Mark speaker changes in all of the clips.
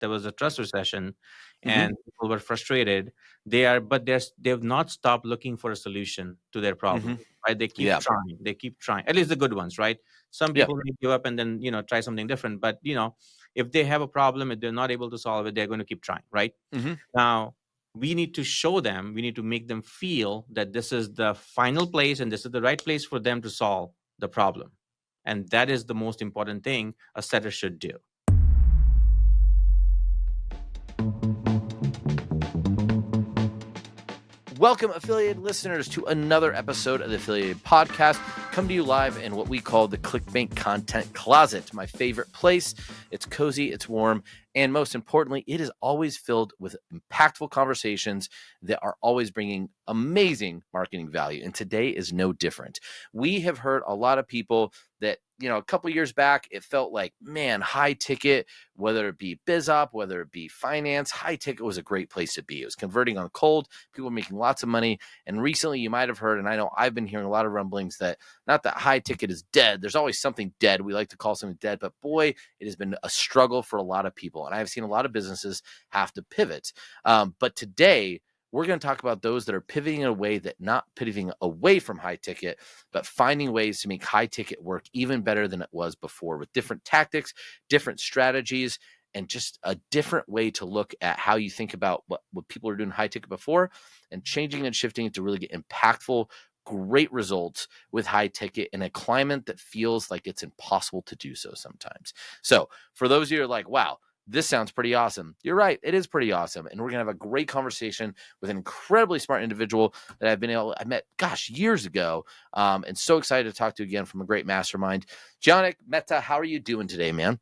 Speaker 1: there was a trust recession
Speaker 2: Mhm.
Speaker 1: and people were frustrated. They've not stopped looking for a solution to their problem,
Speaker 2: Mhm.
Speaker 1: right?
Speaker 2: Yeah.
Speaker 1: They keep trying, at least the good ones, right? Some
Speaker 2: Yeah.
Speaker 1: people may give up and then, try something different. But, if they have a problem, if they're not able to solve it, they're going to keep trying, right?
Speaker 2: Mhm.
Speaker 1: Now, we need to show them, we need to make them feel that this is the final place and this is the right place for them to solve the problem. And that is the most important thing a setter should do.
Speaker 2: Welcome, affiliated listeners, to another episode of the Affiliated Podcast. Come to you live in what we call the ClickBank Content Closet, my favorite place. It's cozy, it's warm, and most importantly, it is always filled with impactful conversations that are always bringing amazing marketing value. And today is no different. We have heard a lot of people that, a couple years back, it felt like, man, high ticket, whether it be BizOp, whether it be finance, high ticket was a great place to be. It was converting on cold. People were making lots of money. And recently you might have heard, and I know I've been hearing a lot of rumblings that not that high ticket is dead. There's always something dead. We like to call something dead, but boy, it has been a struggle for a lot of people. And I've seen a lot of businesses have to pivot. But today, we're going to talk about those that are pivoting in a way that not pivoting away from high ticket, but finding ways to make high ticket work even better than it was before with different tactics, different strategies, and just a different way to look at how you think about what people are doing high ticket before and changing and shifting it to really get impactful, great results with high ticket in a climate that feels like it's impossible to do so sometimes. So for those of you who are like, wow, this sounds pretty awesome. You're right. It is pretty awesome. And we're going to have a great conversation with an incredibly smart individual that I met, years ago. And so excited to talk to you again from a great mastermind. Janak Mehta, how are you doing today, man?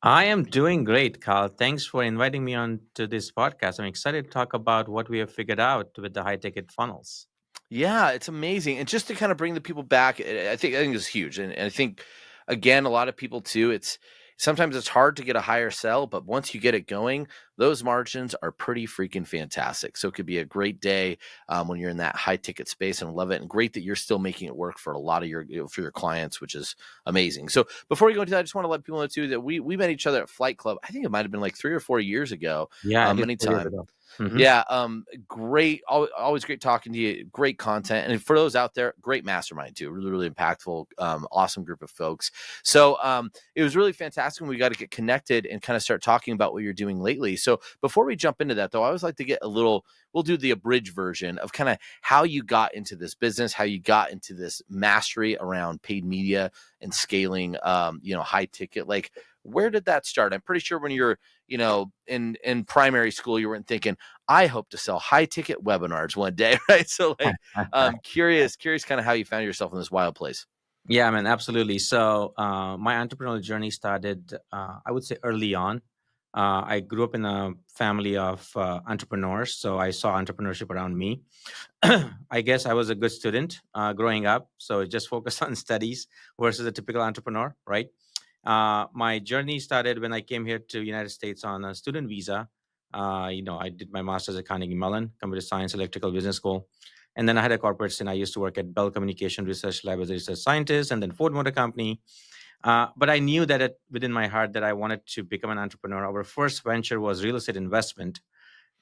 Speaker 1: I am doing great, Carl. Thanks for inviting me on to this podcast. I'm excited to talk about what we have figured out with the high ticket funnels.
Speaker 2: Yeah, it's amazing. And just to kind of bring the people back, I think it's huge. And I think again, a lot of people too, it's sometimes it's hard to get a higher sell, but once you get it going, those margins are pretty freaking fantastic. So it could be a great day when you're in that high ticket space, and love it. And great that you're still making it work for a lot of for your clients, which is amazing. So before we go into that, I just want to let people know too that we met each other at Flight Club. I think it might have been like 3 or 4 years ago.
Speaker 1: Yeah, it is
Speaker 2: Many
Speaker 1: 4 years
Speaker 2: time.
Speaker 1: ago. Hmm.
Speaker 2: Yeah, great. Always great talking to you. Great content, and for those out there, great mastermind too. Really, really impactful. Awesome group of folks. So, it was really fantastic when we got to get connected and kind of start talking about what you're doing lately. So, before we jump into that, though, I always like to get a little. We'll do the abridged version of kind of how you got into this business, how you got into this mastery around paid media and scaling. High ticket. Like, where did that start? I'm pretty sure when you're in primary school, you weren't thinking, I hope to sell high ticket webinars one day, right? So like, curious kind of how you found yourself in this wild place.
Speaker 1: Yeah, man, absolutely. So my entrepreneurial journey started, I would say, early on. I grew up in a family of entrepreneurs, so I saw entrepreneurship around me. I guess I was a good student growing up, so just focused on studies versus a typical entrepreneur, right? My journey started when I came here to United States on a student visa. I did my master's at Carnegie Mellon, Computer Science, Electrical Business School. And then I had a corporate stint. I used to work at Bell Communication Research Lab as a research scientist, and then Ford Motor Company. But I knew that within my heart that I wanted to become an entrepreneur. Our first venture was real estate investment.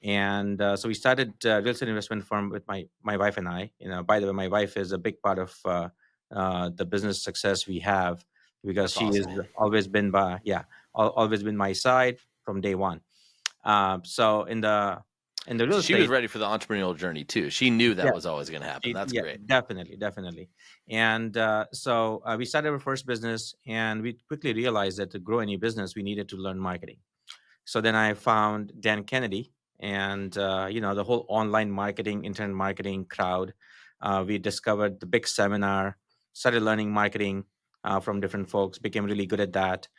Speaker 1: And so we started real estate investment firm with my wife and I. By the way, my wife is a big part of the business success we have because
Speaker 2: That's
Speaker 1: she has
Speaker 2: awesome.
Speaker 1: always been my side from day one. So in the real
Speaker 2: So she was
Speaker 1: estate,
Speaker 2: ready for the entrepreneurial journey too. She knew that was always going to happen. That's
Speaker 1: yeah,
Speaker 2: great.
Speaker 1: definitely. And so we started our first business, and we quickly realized that to grow any business, we needed to learn marketing. So then I found Dan Kennedy and the whole online marketing, internet marketing crowd. We discovered the big seminar, started learning marketing from different folks, became really good at that.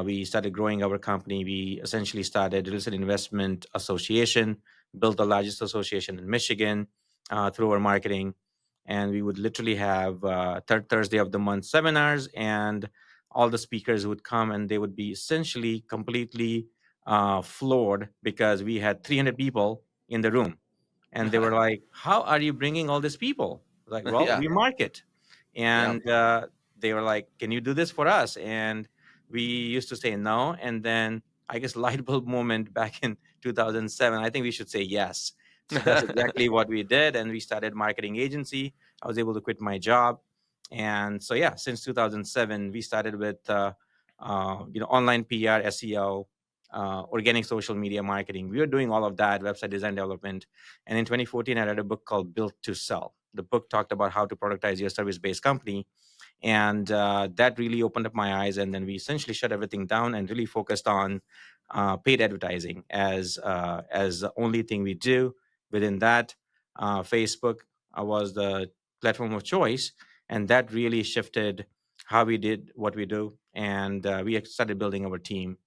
Speaker 1: We started growing our company. We essentially started Real Estate Investment Association, built the largest association in Michigan through our marketing. And we would literally have third Thursday of the month seminars, and all the speakers would come and they would be essentially completely floored because we had 300 people in the room. And they were like, how are you bringing all these people? Like, well,
Speaker 2: Yeah.
Speaker 1: we market.
Speaker 2: Yeah.
Speaker 1: And they were like, can you do this for us? And we used to say no. And then I guess, light bulb moment back in 2007, I think we should say yes. So that's exactly what we did, and we started marketing agency. I was able to quit my job, and so yeah, since 2007, we started with online PR, SEO, organic social media marketing. We were doing all of that, website design development. And in 2014, I read a book called Built to Sell. The book talked about how to productize your service-based company, and that really opened up my eyes. And then we essentially shut everything down and really focused on paid advertising as the only thing we do. Within that, Facebook was the platform of choice, and that really shifted how we did what we do. And we started building our team.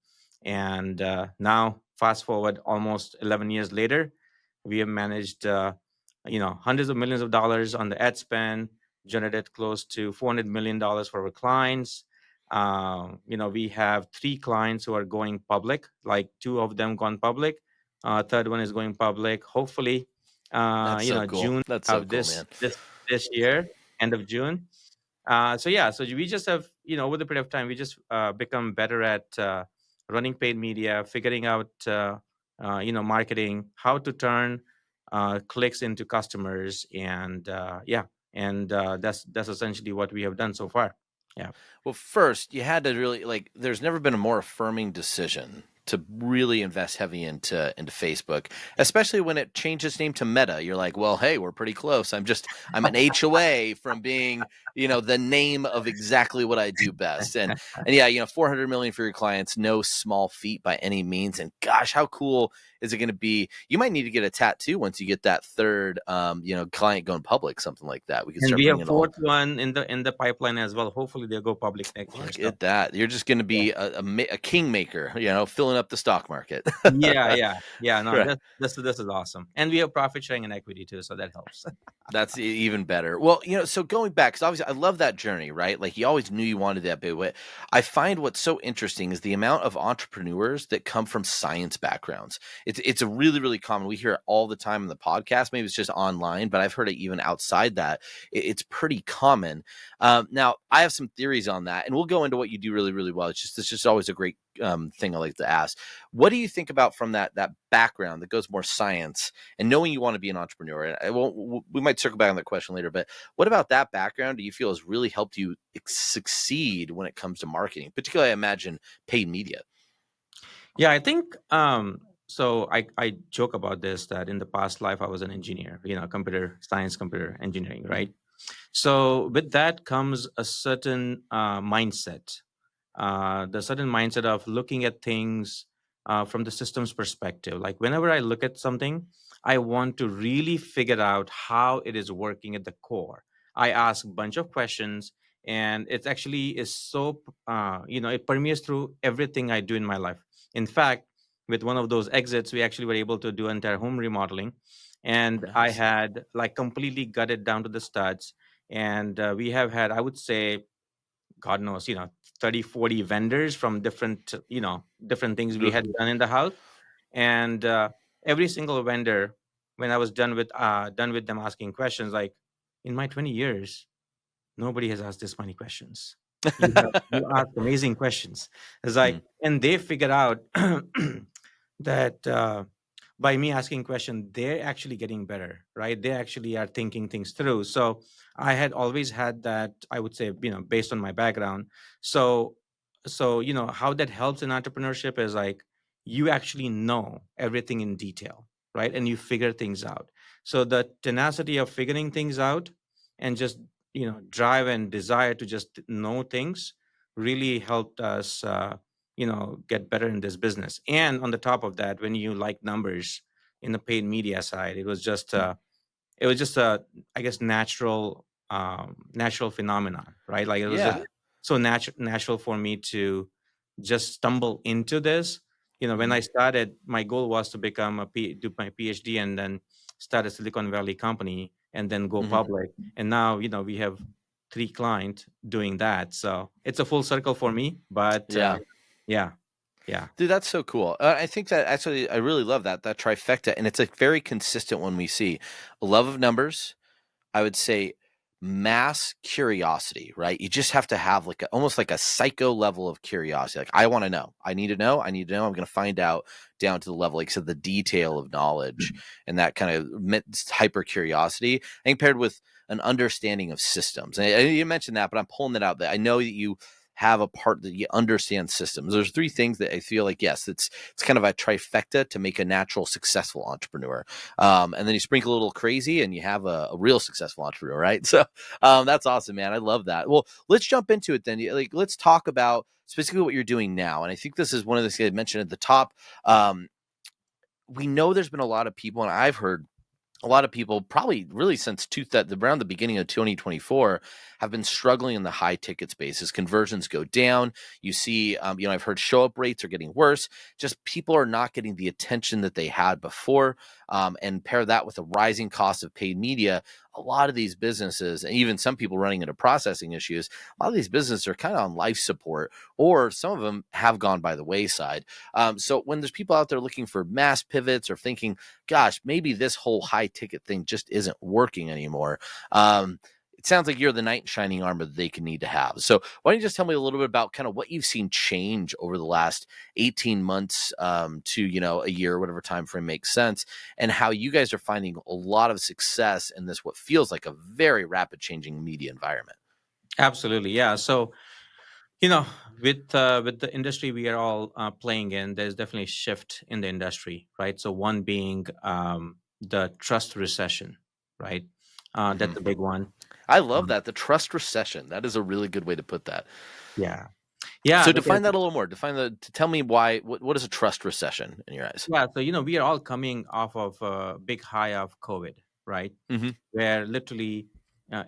Speaker 1: And now, fast forward almost 11 years later, we have managed hundreds of millions of dollars on the ad spend, generated close to $400 million for our clients. We have 3 clients who are going public, like 2 of them gone public. Third one is going public, hopefully,
Speaker 2: That's so cool.
Speaker 1: June
Speaker 2: That's so
Speaker 1: of
Speaker 2: cool, man.
Speaker 1: this year, end of June. So we just have, over the period of time, we just become better at running paid media, figuring out, marketing, how to turn clicks into customers, and that's essentially what we have done so far. Yeah.
Speaker 2: Well, first, you had to really like. There's never been a more affirming decision to really invest heavy into Facebook, especially when it changed its name to Meta. You're like, well, hey, we're pretty close. I'm an H away from being, the name of exactly what I do best. And yeah, 400 million for your clients, no small feat by any means. And gosh, how cool is it going to be? You might need to get a tattoo once you get that third, client going public, something like that. We can
Speaker 1: And
Speaker 2: start
Speaker 1: we have
Speaker 2: bringing all.
Speaker 1: fourth one in the pipeline as well. Hopefully they'll go public next year.
Speaker 2: Look
Speaker 1: So
Speaker 2: at that. You're just going to be a kingmaker, filling up the stock market.
Speaker 1: yeah. No,
Speaker 2: Right.
Speaker 1: this is awesome. And we have profit sharing and equity too, so that helps.
Speaker 2: That's even better. Well, so going back, because obviously I love that journey, right? Like you always knew you wanted that big. But I find what's so interesting is the amount of entrepreneurs that come from science backgrounds. It's a really, really common. We hear it all the time in the podcast. Maybe it's just online, but I've heard it even outside that. It's pretty common. Now, I have some theories on that, and we'll go into what you do really, really well. It's just always a great thing I like to ask. What do you think about from that background that goes more science and knowing you want to be an entrepreneur? And we might circle back on that question later, but what about that background do you feel has really helped you succeed when it comes to marketing, particularly I imagine paid media?
Speaker 1: Yeah, I think so I joke about this, that in the past life I was an engineer, computer science, computer engineering, right? So with that comes a certain mindset, the certain mindset of looking at things from the system's perspective. Like whenever I look at something, I want to really figure out how it is working at the core. I ask a bunch of questions, and it actually is so, it permeates through everything I do in my life. In fact, with one of those exits, we actually were able to do entire home remodeling,
Speaker 2: Oh,
Speaker 1: and I
Speaker 2: nice.
Speaker 1: had like completely gutted down to the studs. And we have had, I would say, God knows, 30, 40 vendors from different things we
Speaker 2: Ugh.
Speaker 1: had done in the house. And every single vendor, when I was done with them asking questions, like, in my 20 years, nobody has asked this many questions. You ask amazing questions. It's
Speaker 2: Mm.
Speaker 1: like, and they figured out that by me asking question, they're actually getting better, right? They actually are thinking things through. So I had always had that, I would say, based on my background. So how that helps in entrepreneurship is like, you actually know everything in detail, right? And you figure things out. So the tenacity of figuring things out, and just drive and desire to just know things, really helped us get better in this business. And on the top of that, when you like numbers in the paid media side, it was just a, I guess, natural phenomenon, right? Like it was just
Speaker 2: Yeah.
Speaker 1: so natural for me to just stumble into this. When I
Speaker 2: Mhm.
Speaker 1: started, my goal was to do my PhD and then start a Silicon Valley company and then go
Speaker 2: Mhm.
Speaker 1: public. And now, we have 3 clients doing that. So it's a full circle for me. But
Speaker 2: Yeah.
Speaker 1: yeah, yeah.
Speaker 2: Dude, that's so cool. I think that actually, I really love that trifecta, and it's a very consistent one we see. A love of numbers, I would say, mass curiosity, right? You just have to have like almost like a psycho level of curiosity. Like, I want to know, I need to know, I need to know. I'm going to find out, down to the level, like I said, the detail of knowledge, and that kind of hyper curiosity. I think paired with an understanding of systems. And you mentioned that, but I'm pulling it out. That I know that you have a part that you understand systems. There's three things that I feel like, yes, it's kind of a trifecta to make a natural successful entrepreneur. And then you sprinkle a little crazy and you have a real successful entrepreneur, right? So that's awesome, man. I love that. Well, let's jump into it then. Like, let's talk about specifically what you're doing now. And I think this is one of the things I mentioned at the top. We know there's been a lot of people, and I've heard a lot of people probably really since around the beginning of 2024 have been struggling in the high ticket spaces. Conversions go down. You see, I've heard show up rates are getting worse. Just people are not getting the attention that they had before. And pair that with the rising cost of paid media. A lot of these businesses, and even some people running into processing issues, a lot of these businesses are kind of on life support, or some of them have gone by the wayside. So when there's people out there looking for mass pivots or thinking, gosh, maybe this whole high ticket thing just isn't working anymore. It sounds like you're the knight in shining armor that they can need to have. So why don't you just tell me a little bit about kind of what you've seen change over the last 18 months to, a year, whatever time frame makes sense, and how you guys are finding a lot of success in this, what feels like a very rapid changing media environment.
Speaker 1: Absolutely, yeah. So you know, with the industry we are all playing in, there's definitely a shift in the industry, right? So one being the trust recession, right? That's a
Speaker 2: Mm-hmm.
Speaker 1: big one.
Speaker 2: I love
Speaker 1: Um,
Speaker 2: that. The trust recession. That is a really good way to put that.
Speaker 1: yeah, yeah,
Speaker 2: So
Speaker 1: because
Speaker 2: define that a little more. Tell me why, what is a trust recession in your eyes?
Speaker 1: yeah, so we are all coming off of a big high of COVID, right?
Speaker 2: Mm-hmm.
Speaker 1: Where literally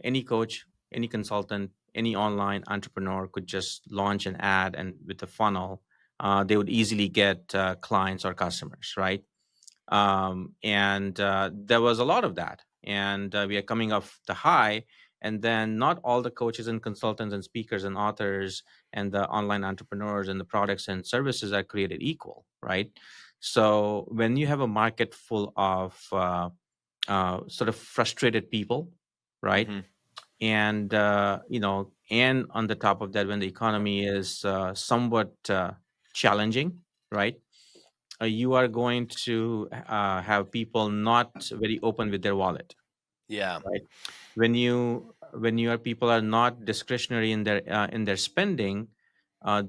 Speaker 1: any coach, any consultant, any online entrepreneur could just launch an ad, and with a funnel, they would easily get clients or customers, right? And there was a lot of that, and we are coming off the high, and then not all the coaches and consultants and speakers and authors and the online entrepreneurs and the products and services are created equal, right? So when you have a market full of sort of frustrated people, right?
Speaker 2: Mm-hmm.
Speaker 1: And and on the top of that, when the economy is somewhat challenging, right? You are going to have people not very open with their wallet,
Speaker 2: Yeah.
Speaker 1: right? When your people are not discretionary in their spending,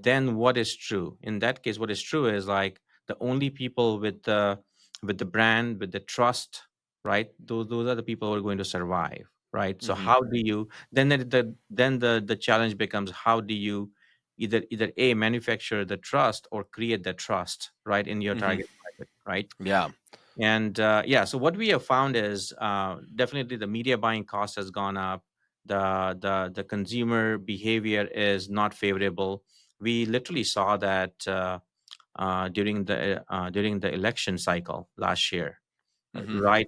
Speaker 1: then what is true in that case? What is true is like the only people with the brand, with the trust, right? Those are the people who are going to survive, right? So
Speaker 2: Mm-hmm.
Speaker 1: how do you then the challenge becomes, how do you either a manufacture the trust or create the trust, right, in your
Speaker 2: Mm-hmm.
Speaker 1: target market, right?
Speaker 2: Yeah.
Speaker 1: And yeah, so what we have found is definitely the media buying cost has gone up. The consumer behavior is not favorable. We literally saw that during the election cycle last year.
Speaker 2: Mm-hmm.
Speaker 1: Right,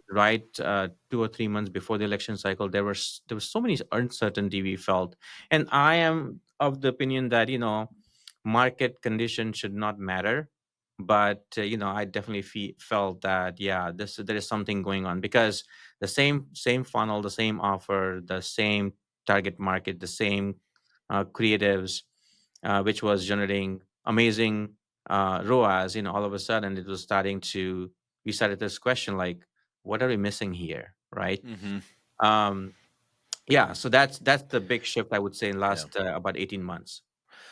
Speaker 1: 2 or 3 months before the election cycle, there was so many uncertainty we felt, and I am of the opinion that market conditions should not matter, but I definitely felt that, yeah, there is something going on, because the same funnel, the same offer, the same target market, the same creatives, which was generating amazing ROAS, all of a sudden it was starting to we started this question like, what are we missing here, right?
Speaker 2: Mm-hmm.
Speaker 1: um yeah, so that's the big shift, I would say, in
Speaker 2: Yeah.
Speaker 1: last about 18 months.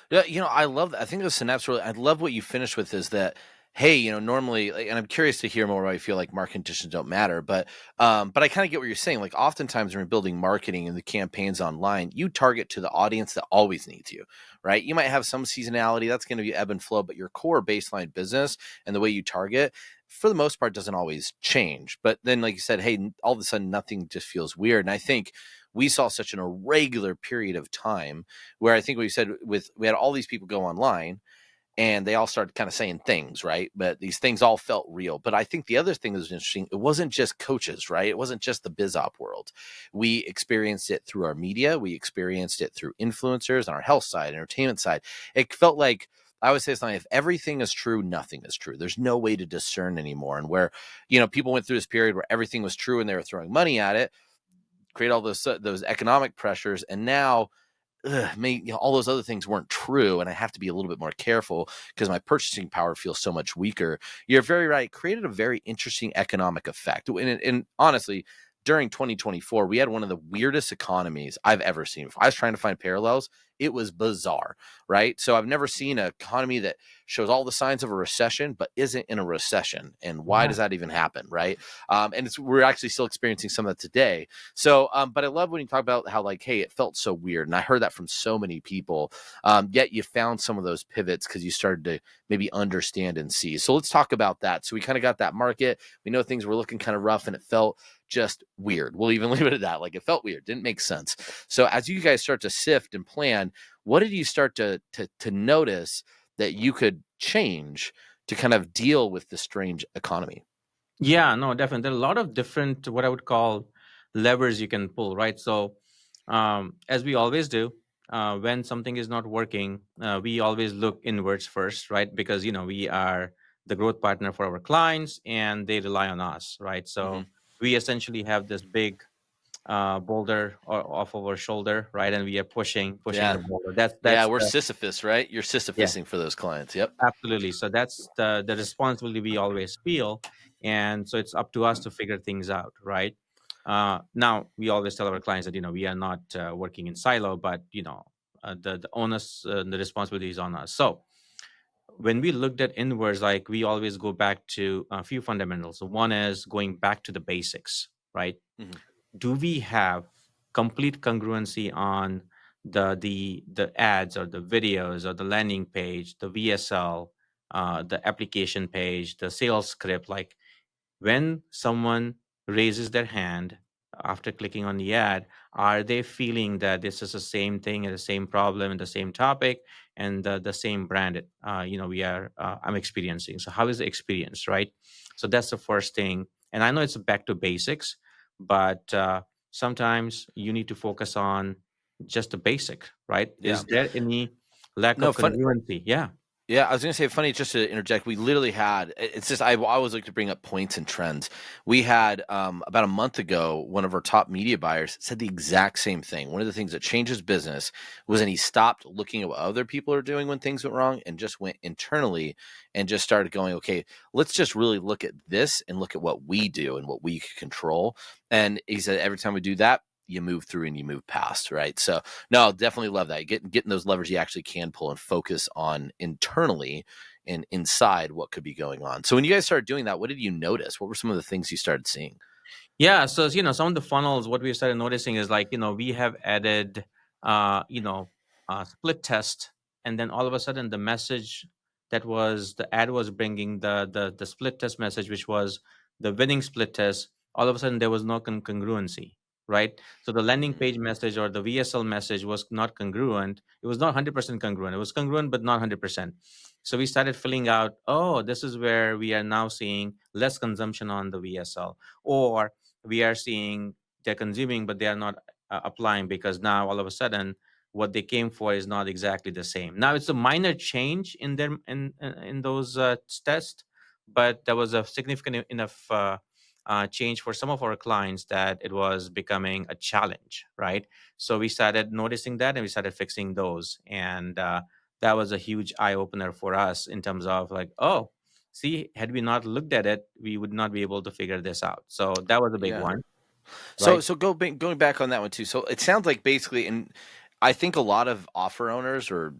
Speaker 2: Yeah, I love that. I think the synapse really. I love what you finished with is that. Hey, normally, and I'm curious to hear more why I feel like market conditions don't matter, but I kind of get what you're saying. Like, oftentimes when you're building marketing and the campaigns online, you target to the audience that always needs you, right? You might have some seasonality that's going to be ebb and flow, but your core baseline business and the way you target, for the most part, doesn't always change. But then, like you said, hey, all of a sudden, nothing just feels weird, and I think we saw such an irregular period of time where I think what you said we had all these people go online and they all started kind of saying things, right? But these things all felt real. But I think the other thing that was interesting, it wasn't just coaches, right? It wasn't just the biz op world. We experienced it through our media. We experienced it through influencers on our health side, entertainment side. It felt like, I would say something, if everything is true, nothing is true. There's no way to discern anymore. And where, people went through this period where everything was true and they were throwing money at it, create all those economic pressures, and now all those other things weren't true, and I have to be a little bit more careful because my purchasing power feels so much weaker. You're very right. It created a very interesting economic effect, and honestly, during 2024, we had one of the weirdest economies I've ever seen. If I was trying to find parallels, it was bizarre, right? So I've never seen an economy that shows all the signs of a recession but isn't in a recession. And why
Speaker 1: Yeah.
Speaker 2: does that even happen, right? And we're actually still experiencing some of that today. So, but I love when you talk about how, like, hey, it felt so weird, and I heard that from so many people. Yet you found some of those pivots because you started to maybe understand and see. So let's talk about that. So we kind of got that market. We know things were looking kind of rough, and it felt just weird. We'll even leave it at that. Like, it felt weird, didn't make sense. So as you guys start to sift and plan, what did you start to notice that you could change to kind of deal with the strange economy?
Speaker 1: Yeah, no, definitely. There are a lot of different, what I would call, levers you can pull, right? So, as we always do, when something is not working, we always look inwards first, right? Because, we are the growth partner for our clients and they rely on us, right?
Speaker 2: Mm-hmm.
Speaker 1: So, we essentially have this big boulder off our shoulder, right? And we are pushing
Speaker 2: Yeah.
Speaker 1: the boulder. That's,
Speaker 2: Yeah,
Speaker 1: that's
Speaker 2: we're
Speaker 1: the,
Speaker 2: Sisyphus, right? You're
Speaker 1: yeah.
Speaker 2: Sisyphusing for those clients. Yep.
Speaker 1: Absolutely. So that's the responsibility we always feel, and so it's up to us to figure things out, right? Now we always tell our clients that we are not working in silo, but the onus, the responsibility is on us. So when we looked at inwards, like we always go back to a few fundamentals. So one is going back to the basics, right?
Speaker 2: Mm-hmm.
Speaker 1: Do we have complete congruency on the ads or the videos or the landing page, the VSL, the application page, the sales script? Like, when someone raises their hand after clicking on the ad, are they feeling that this is the same thing and the same problem and the same topic and the same brand we are I'm experiencing? So how is the experience, right? So that's the first thing. And I know it's back to basics, but sometimes you need to focus on just the basic, right?
Speaker 2: Yeah.
Speaker 1: Is there any lack
Speaker 2: No,
Speaker 1: of
Speaker 2: fun.
Speaker 1: congruency? Yeah.
Speaker 2: Yeah, I was gonna say funny. Just to interject, we literally had. It's just I always like to bring up points and trends. We had about a month ago, one of our top media buyers said the exact same thing. One of the things that changed his business was, and he stopped looking at what other people are doing when things went wrong, and just went internally and just started going, okay, let's just really look at this and look at what we do and what we can control. And he said every time we do that, you move through and you move past, right? So no, definitely love that. Getting those levers you actually can pull and focus on internally and inside what could be going on. So when you guys started doing that, what did you notice? What were some of the things you started seeing?
Speaker 1: Yeah, so some of the funnels, what we started noticing is, like, we have added split test, and then all of a sudden the message that was the ad was bringing, the split test message, which was the winning split test, all of a sudden there was no congruency, right? So the landing
Speaker 2: Mm,
Speaker 1: page message or the VSL message was not congruent. It was not 100% congruent. It was congruent but not 100%. So we started filling out, oh, this is where we are now seeing less consumption on the VSL, or we are seeing they're consuming but they are not applying, because now all of a sudden what they came for is not exactly the same. Now it's a minor change in their in those tests, but there was a significant enough change for some of our clients that it was becoming a challenge, right? So we started noticing that and we started fixing those, and that was a huge eye opener for us in terms of, like, oh, see, had we not looked at it, we would not be able to figure this out. So that was a big
Speaker 2: yeah.
Speaker 1: one,
Speaker 2: So
Speaker 1: right?
Speaker 2: so going back on that one too. So it sounds like basically, and I think a lot of offer owners or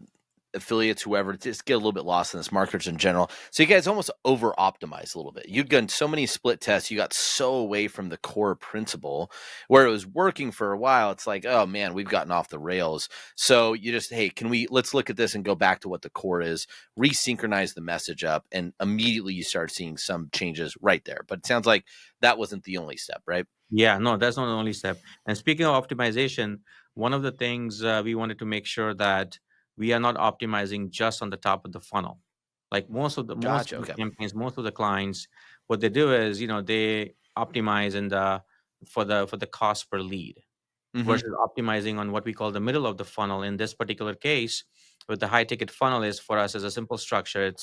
Speaker 2: affiliates, whoever, just get a little bit lost in this, marketers in general. So you guys almost over optimize a little bit. You'd done so many split tests, you got so away from the core principle where it was working for a while. It's like, oh man, we've gotten off the rails. So you just, hey, let's look at this and go back to what the core is, resynchronize the message up, and immediately you start seeing some changes right there. But it sounds like that wasn't the only step, right?
Speaker 1: Yeah, no, that's not the only step. And speaking of optimization, one of the things we wanted to make sure that we are not optimizing just on the top of the funnel. Like most
Speaker 2: Gotcha.
Speaker 1: of the
Speaker 2: Okay.
Speaker 1: campaigns, most of the clients, what they do is, they optimize in the for the cost per lead,
Speaker 2: Mm-hmm.
Speaker 1: versus optimizing on what we call the middle of the funnel. In this particular case, with the high ticket funnel, is for us as a simple structure.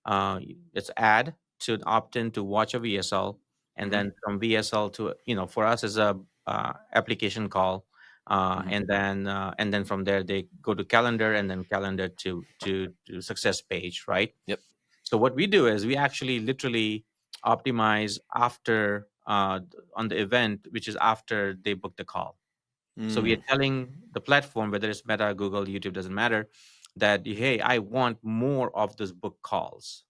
Speaker 1: Uh, it's add to opt in to watch a VSL, and
Speaker 2: Mm-hmm.
Speaker 1: then from VSL to, for us, is a application call,
Speaker 2: Mhm.
Speaker 1: and then from there they go to calendar, and then calendar to success page, right?
Speaker 2: Yep.
Speaker 1: So what we do is we actually literally optimize after on the event, which is after they book the call. So we are
Speaker 2: Mm,
Speaker 1: telling the platform, whether it's Meta, Google, YouTube, doesn't matter, that hey, I want more of those book calls,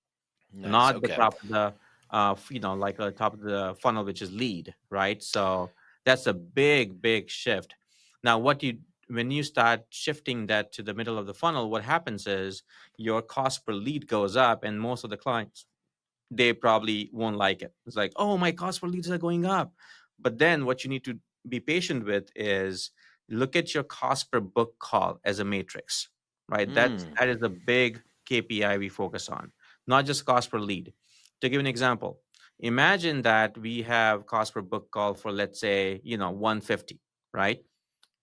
Speaker 2: nice.
Speaker 1: not the
Speaker 2: Okay.
Speaker 1: top of the like a top of the funnel, which is lead, right? So that's a big shift. Now what you when you start shifting that to the middle of the funnel, what happens is your cost per lead goes up, and most of the clients, they probably won't like it. It's like, oh, my cost per leads are going up. But then what you need to be patient with is look at your cost per book call as a matrix, right?
Speaker 2: Mm,
Speaker 1: That is a big KPI we focus on, not just cost per lead. To give an example, imagine that we have cost per book call for, let's say, 150, right?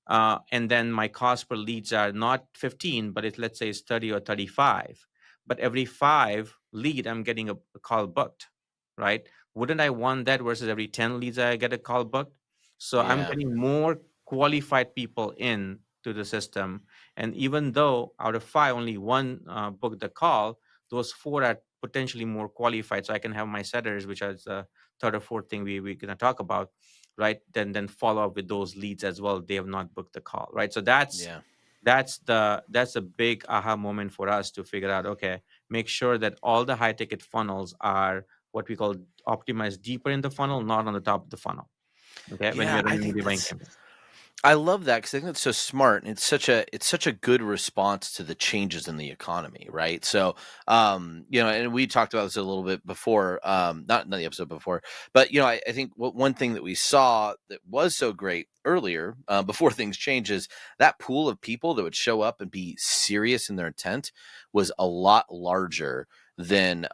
Speaker 1: And then my cost per leads are not 15, but it's, let's say, it's 30 or 35. But every five lead, I'm getting a call booked, right? Wouldn't I want that versus every 10 leads I get a call booked? So I'm
Speaker 2: yeah.
Speaker 1: getting more qualified people in to the system. And even though out of five, only one booked the call, those four are potentially more qualified. So I can have my setters, which is the third or fourth thing we're going to talk about, right? Then follow up with those leads as well. They have not booked the call, right? So
Speaker 2: Yeah.
Speaker 1: that's a big aha moment for us to figure out. Okay, make sure that all the high ticket funnels are what we call optimized deeper in the funnel, not on the top of the funnel. Okay, when we
Speaker 2: Yeah,
Speaker 1: are
Speaker 2: I
Speaker 1: running
Speaker 2: think
Speaker 1: media buying
Speaker 2: that's
Speaker 1: campaigns.
Speaker 2: I love that because I think that's so smart, and it's such a good response to the changes in the economy, right? So, and we talked about this a little bit before, not the episode before, but I think one thing that we saw that was so great earlier, before things change, is that pool of people that would show up and be serious in their intent was a lot larger than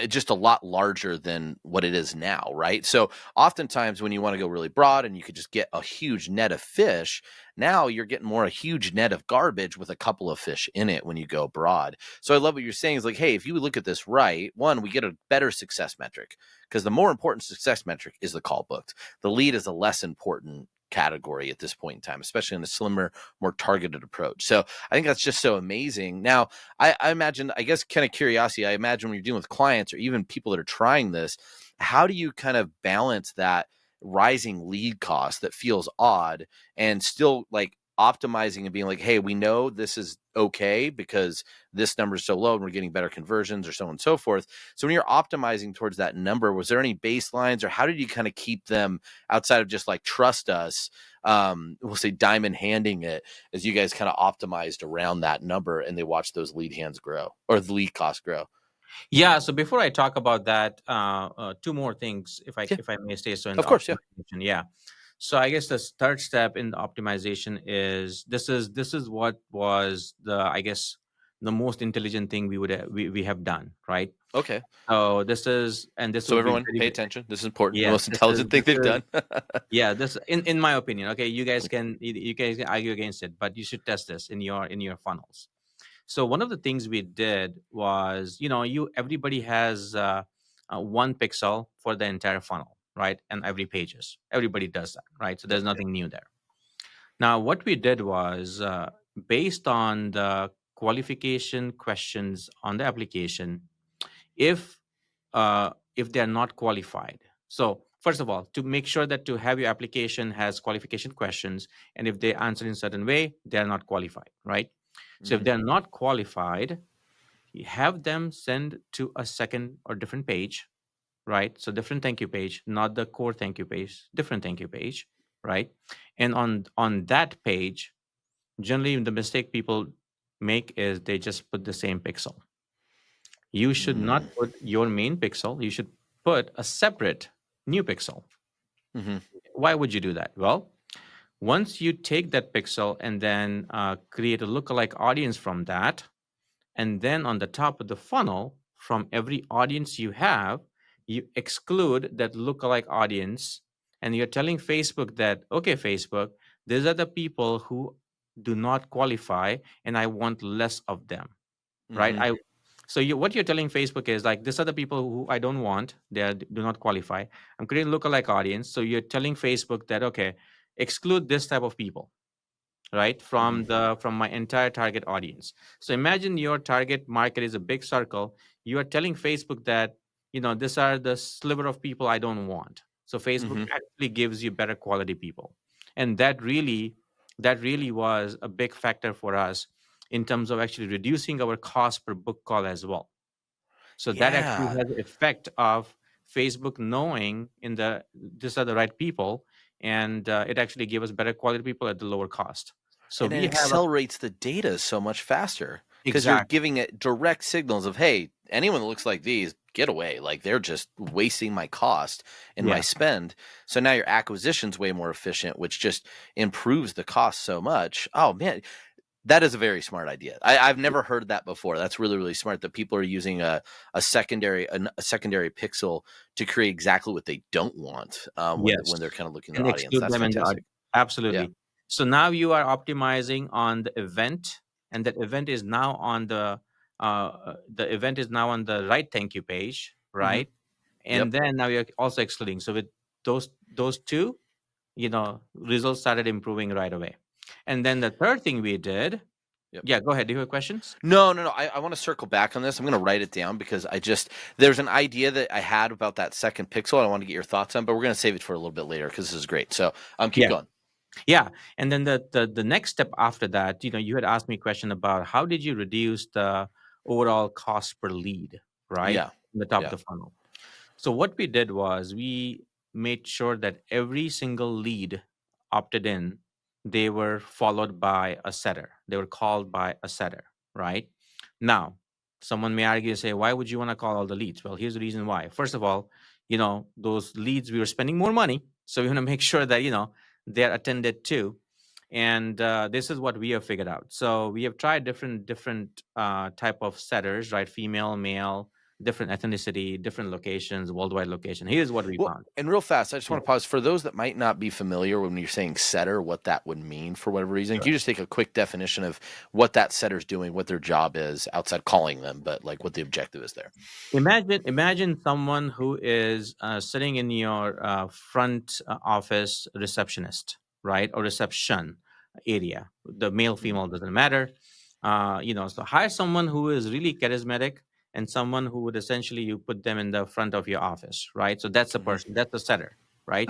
Speaker 2: just a lot larger than what it is now, right? So oftentimes when you want to go really broad and you could just get a huge net of fish, now you're getting more a huge net of garbage with a couple of fish in it when you go broad. So I love what you're saying is like, hey, if you look at this right, one, we get a better success metric because the more important success metric is the call booked. The lead is a less important category at this point in time, especially in a slimmer, more targeted approach. So I think that's just so amazing. Now, I imagine, I guess, kind of curiosity, I imagine when you're dealing with clients or even people that are trying this, how do you kind of balance that rising lead cost that feels odd and still like optimizing and being like, hey, we know this is okay because this number is so low and we're getting better conversions or so on and so forth. So when you're optimizing towards that number, was there any baselines or how did you kind of keep them outside of just like trust us? We'll say diamond handing it as you guys kind of optimized around that number and they watched those lead hands grow or the lead costs grow.
Speaker 1: Yeah. So before I talk about that, two more things,
Speaker 2: Yeah,
Speaker 1: if I may say so, in
Speaker 2: of
Speaker 1: the
Speaker 2: course. Yeah.
Speaker 1: optimization. Yeah. So I guess the third step in the optimization is this is what was the, I guess, the most intelligent thing we have done, right?
Speaker 2: Okay.
Speaker 1: So this
Speaker 2: So
Speaker 1: would be
Speaker 2: everyone
Speaker 1: very
Speaker 2: pay attention. This is important. The
Speaker 1: yes,
Speaker 2: most intelligent thing
Speaker 1: this
Speaker 2: they've
Speaker 1: is
Speaker 2: done.
Speaker 1: yeah, this in my opinion. Okay,
Speaker 2: Cool.
Speaker 1: you guys can argue against it, but you should test this in your funnels. So one of the things we did was, you everybody has one pixel for the entire funnel, right? And every pages, everybody does that, right? So
Speaker 2: Yep.
Speaker 1: there's nothing new there. Now, what we did was based on the qualification questions on the application, if if they are not qualified. So first of all, to make sure that to have your application has qualification questions, and if they answer in certain way, they are not qualified, right? So if
Speaker 2: Hmm.
Speaker 1: they're not qualified, you have them send to a second or different page, right? So different thank you page, not the core thank you page, different thank you page, right? And on that page, generally the mistake people make is they just put the same pixel. You should not
Speaker 2: Mm.
Speaker 1: put your main pixel. You should put a separate new pixel.
Speaker 2: Hmm.
Speaker 1: Why would you do that? Well, once you take that pixel and then create a lookalike audience from that, and then on the top of the funnel, from every audience you have, you exclude that lookalike audience, and you're telling Facebook that, okay, Facebook, these are the people who do not qualify, and I want less of them, right?
Speaker 2: Hmm.
Speaker 1: So what you're telling Facebook is like, these are the people who I don't want. Do not qualify. I'm creating a lookalike audience. So you're telling Facebook that, okay, exclude this type of people, right,
Speaker 2: Hmm.
Speaker 1: from my entire target audience. So imagine your target market is a big circle. You are telling Facebook that, these are the sliver of people I don't want. So Facebook
Speaker 2: Hmm.
Speaker 1: actually gives you better quality people. And that really was a big factor for us in terms of actually reducing our cost per book call as well. So that actually
Speaker 2: Yeah.
Speaker 1: has the effect of Facebook knowing these are the right people, and it actually gave us better quality people at the lower cost. So
Speaker 2: And
Speaker 1: we
Speaker 2: it
Speaker 1: have a
Speaker 2: accelerates the data so much faster because you're
Speaker 1: exact
Speaker 2: giving it direct signals of, hey, anyone that looks like these, get away. Like they're just wasting my cost and my
Speaker 1: yeah.
Speaker 2: spend. So now your acquisition's way more efficient, which just improves the cost so much. Oh man, that is a very smart idea. I've never heard that before. That's really, really smart that people are using a secondary pixel to create exactly what they don't want when they're
Speaker 1: Yes,
Speaker 2: kind of looking at
Speaker 1: and
Speaker 2: their audience.
Speaker 1: exclude
Speaker 2: That's
Speaker 1: them in
Speaker 2: fantastic. Yeah.
Speaker 1: absolutely. So now you are optimizing on the event, and that event is now on the event is now on the right thank you page,
Speaker 2: Hmm.
Speaker 1: right?
Speaker 2: Yep.
Speaker 1: And then now you're also excluding. So with those two, results started improving right away. And then the third thing we did,
Speaker 2: Yep.
Speaker 1: yeah, go ahead. Do you have questions?
Speaker 2: No, no, no. I want to circle back on this. I'm going to write it down because there's an idea that I had about that second pixel. I want to get your thoughts on, but we're going to save it for a little bit later because this is great. So keep
Speaker 1: Yeah.
Speaker 2: going.
Speaker 1: Yeah. And then the next step after that, you had asked me a question about how did you reduce the overall cost per lead, right?
Speaker 2: Yeah.
Speaker 1: In the top of
Speaker 2: Yeah.
Speaker 1: the funnel. So what we did was we made sure that every single lead opted in, they were followed by a setter. They were called by a setter, right? Now, someone may argue and say, why would you want to call all the leads? Well, here's the reason why. First of all, those leads, we were spending more money. So we want to make sure that, they're attended to. And this is what we have figured out. So we have tried different type of setters, right? Female, male, different ethnicity, different locations, worldwide location. Here's what we
Speaker 2: Well,
Speaker 1: found.
Speaker 2: and real fast, I just
Speaker 1: Yeah,
Speaker 2: want to pause for those that might not be familiar when you're saying setter, what that would mean for whatever reason. Can
Speaker 1: sure.
Speaker 2: you just take a quick definition of what that setter's doing, what their job is outside calling them, but like what the objective is there?
Speaker 1: Imagine someone who is sitting in your front office receptionist, right, or reception area. The male,
Speaker 2: Mhm.
Speaker 1: female doesn't matter. So hire someone who is really charismatic and someone who would essentially you put them in the front of your office, right? So that's a
Speaker 2: Mhm.
Speaker 1: person, that's a setter, right?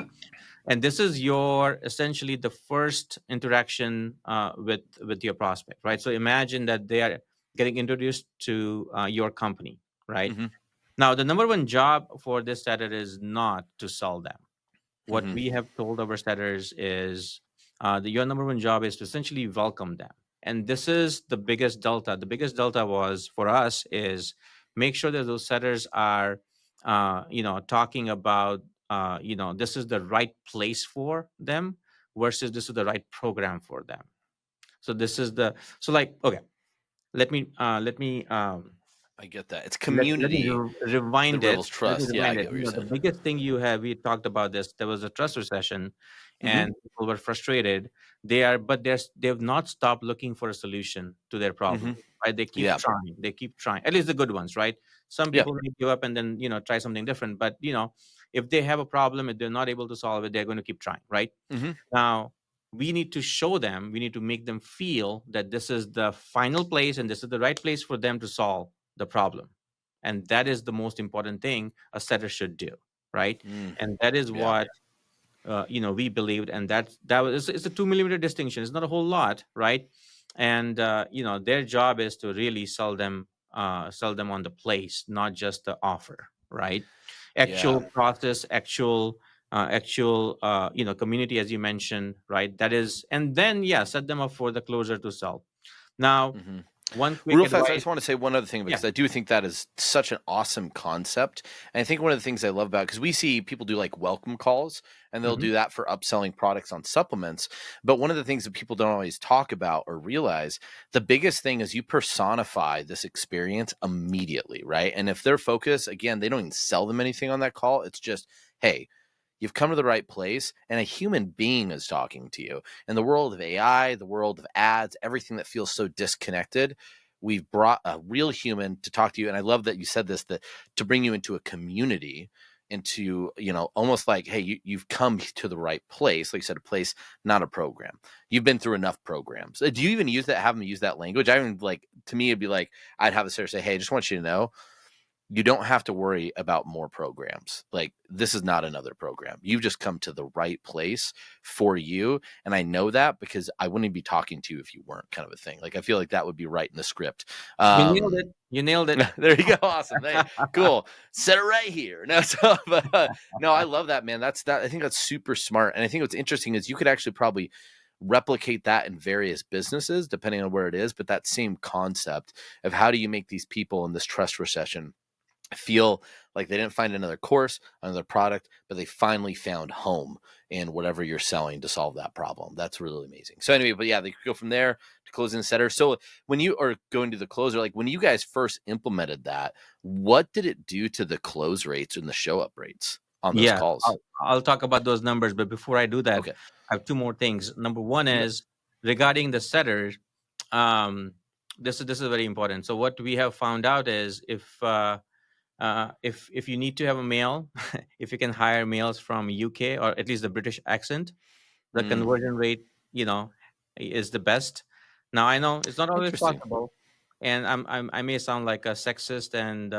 Speaker 1: And this is your essentially the first interaction with your prospect, right? So imagine that they are getting introduced to your company, right?
Speaker 2: Mhm.
Speaker 1: Now the number one job for this setter is not to sell them. What
Speaker 2: Mhm.
Speaker 1: we have told our setters is your number one job is to essentially welcome them. And this is the biggest delta. The biggest delta was for us is make sure that those setters are talking about this is the right place for them versus this is the right program for them. So this is the so like okay, let me
Speaker 2: I get that. It's
Speaker 1: let me
Speaker 2: community that
Speaker 1: rewind it.
Speaker 2: reveals
Speaker 1: Let me
Speaker 2: trust. Yeah, I
Speaker 1: rewind
Speaker 2: get
Speaker 1: it.
Speaker 2: what you're
Speaker 1: The
Speaker 2: saying.
Speaker 1: biggest thing you have, we talked about this. There was a trust recession,
Speaker 2: Mhm.
Speaker 1: and people were frustrated. But they've not stopped looking for a solution to their problem.
Speaker 2: Mhm.
Speaker 1: Right? They keep
Speaker 2: Yeah.
Speaker 1: trying. They keep trying. At least the good ones, right? Some
Speaker 2: Yeah.
Speaker 1: people may give up and then try something different. But if they have a problem, if they're not able to solve it, they're going to keep trying, right?
Speaker 2: Mhm.
Speaker 1: Now, we need to show them, we need to make them feel that this is the final place and this is the right place for them to solve the problem. And that is the most important thing a setter should do, right?
Speaker 2: Mm.
Speaker 1: And that is
Speaker 2: Yeah.
Speaker 1: what we believed, and that was it's a 2 millimeter distinction. It's not a whole lot, right? And their job is to really sell them on the place, not just the offer, right?
Speaker 2: Yeah.
Speaker 1: Actual process, actual community, as you mentioned, right? That is, and then yeah, set them up for the closer to sell. Now,
Speaker 2: Mhm.
Speaker 1: one quick
Speaker 2: Real fast, I
Speaker 1: advice,
Speaker 2: just want to say one other thing
Speaker 1: yeah.
Speaker 2: because I do think that is such an awesome concept. And I think one of the things I love about because we see people do like welcome calls and they'll
Speaker 1: Mhm.
Speaker 2: do that for upselling products on supplements. But one of the things that people don't always talk about or realize, the biggest thing is you personify this experience immediately, right? And if their focus, again, they don't even sell them anything on that call, it's just, hey, you've come to the right place and a human being is talking to you. In the world of AI, the world of ads, everything that feels so disconnected, we've brought a real human to talk to you. And I love that you said this, that to bring you into a community, into, almost like, hey, you've come to the right place. Like you said, a place, not a program. You've been through enough programs. Do you even use that, have them use that language? I even, like, to me, it'd be like, I'd have a seller say, hey, I just want you to know, you don't have to worry about more programs. Like, this is not another program. You've just come to the right place for you. And I know that because I wouldn't be talking to you if you weren't, kind of a thing. Like, I feel like that would be right in the script.
Speaker 1: You nailed it. You nailed it.
Speaker 2: There you go. Awesome. Hey, cool. Set it right here. No, no, I love that, man. I think that's super smart. And I think what's interesting is you could actually probably replicate that in various businesses, depending on where it is. But that same concept of how do you make these people in this trust recession feel like they didn't find another course, another product, but they finally found home in whatever you're selling to solve that problem. That's really amazing. So anyway, but yeah, they go from there to closing the setter. So when you are going to the closer, like when you guys first implemented that, what did it do to the close rates and the show up rates on those
Speaker 1: Yeah,
Speaker 2: calls?
Speaker 1: I'll talk about those numbers, but before I do that,
Speaker 2: Okay.
Speaker 1: I have two more things. Number one
Speaker 2: Yeah.
Speaker 1: is regarding the setters. Um, this is very important. So what we have found out is if you need to have a male, if you can hire males from UK or at least the British accent, the
Speaker 2: Mm,
Speaker 1: conversion rate, is the best. Now I know it's not always
Speaker 2: interesting.
Speaker 1: possible, and I may sound like a sexist and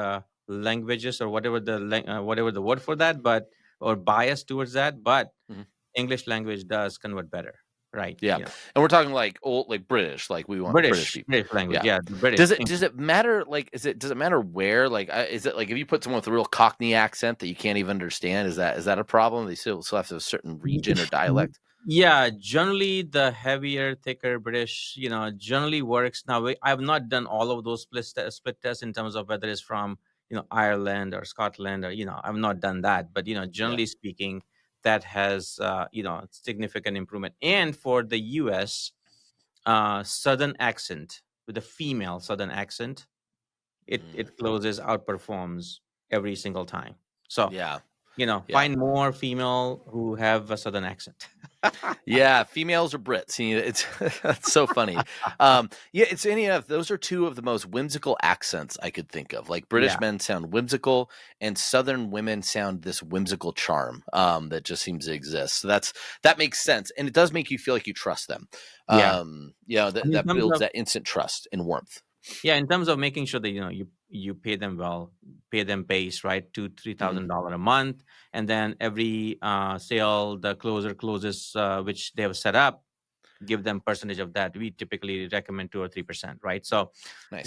Speaker 1: languages or whatever the word for that, but or biased towards that, but
Speaker 2: Mhm.
Speaker 1: English language does convert better, right?
Speaker 2: Yeah. And we're talking like old, like British, like we want British people.
Speaker 1: British language,
Speaker 2: Yeah.
Speaker 1: yeah, the British.
Speaker 2: Does it matter? Like, does it matter where? Like, is it like if you put someone with a real Cockney accent that you can't even understand? Is that a problem? They still have to have a certain region or dialect.
Speaker 1: Yeah, generally the heavier, thicker British, generally works. Now, I've not done all of those split tests in terms of whether it's from, Ireland or Scotland or, I've not done that. But,
Speaker 2: Yeah.
Speaker 1: generally speaking, that has, significant improvement. And for the US, Southern accent with a female Southern accent,
Speaker 2: Mm,
Speaker 1: it closes, outperforms every single time. So,
Speaker 2: yeah. Yeah.
Speaker 1: find more female who have a Southern accent.
Speaker 2: Yeah, females are Brits. It's that's so funny. Yeah, it's any of those are two of the most whimsical accents I could think of. Like British
Speaker 1: Yeah.
Speaker 2: men sound whimsical, and Southern women sound this whimsical charm that just seems to exist. So that makes sense, and it does make you feel like you trust them.
Speaker 1: Yeah. And in
Speaker 2: That
Speaker 1: terms
Speaker 2: builds
Speaker 1: of
Speaker 2: that instant trust and warmth.
Speaker 1: Yeah, in terms of making sure that you pay them well, pay them base, right,
Speaker 2: Mhm.
Speaker 1: $2,000-3,000 a month, and then every sale the closer closes, which they have set up, give them percentage of that. We typically recommend 2 or 3%, right? So
Speaker 2: Nice.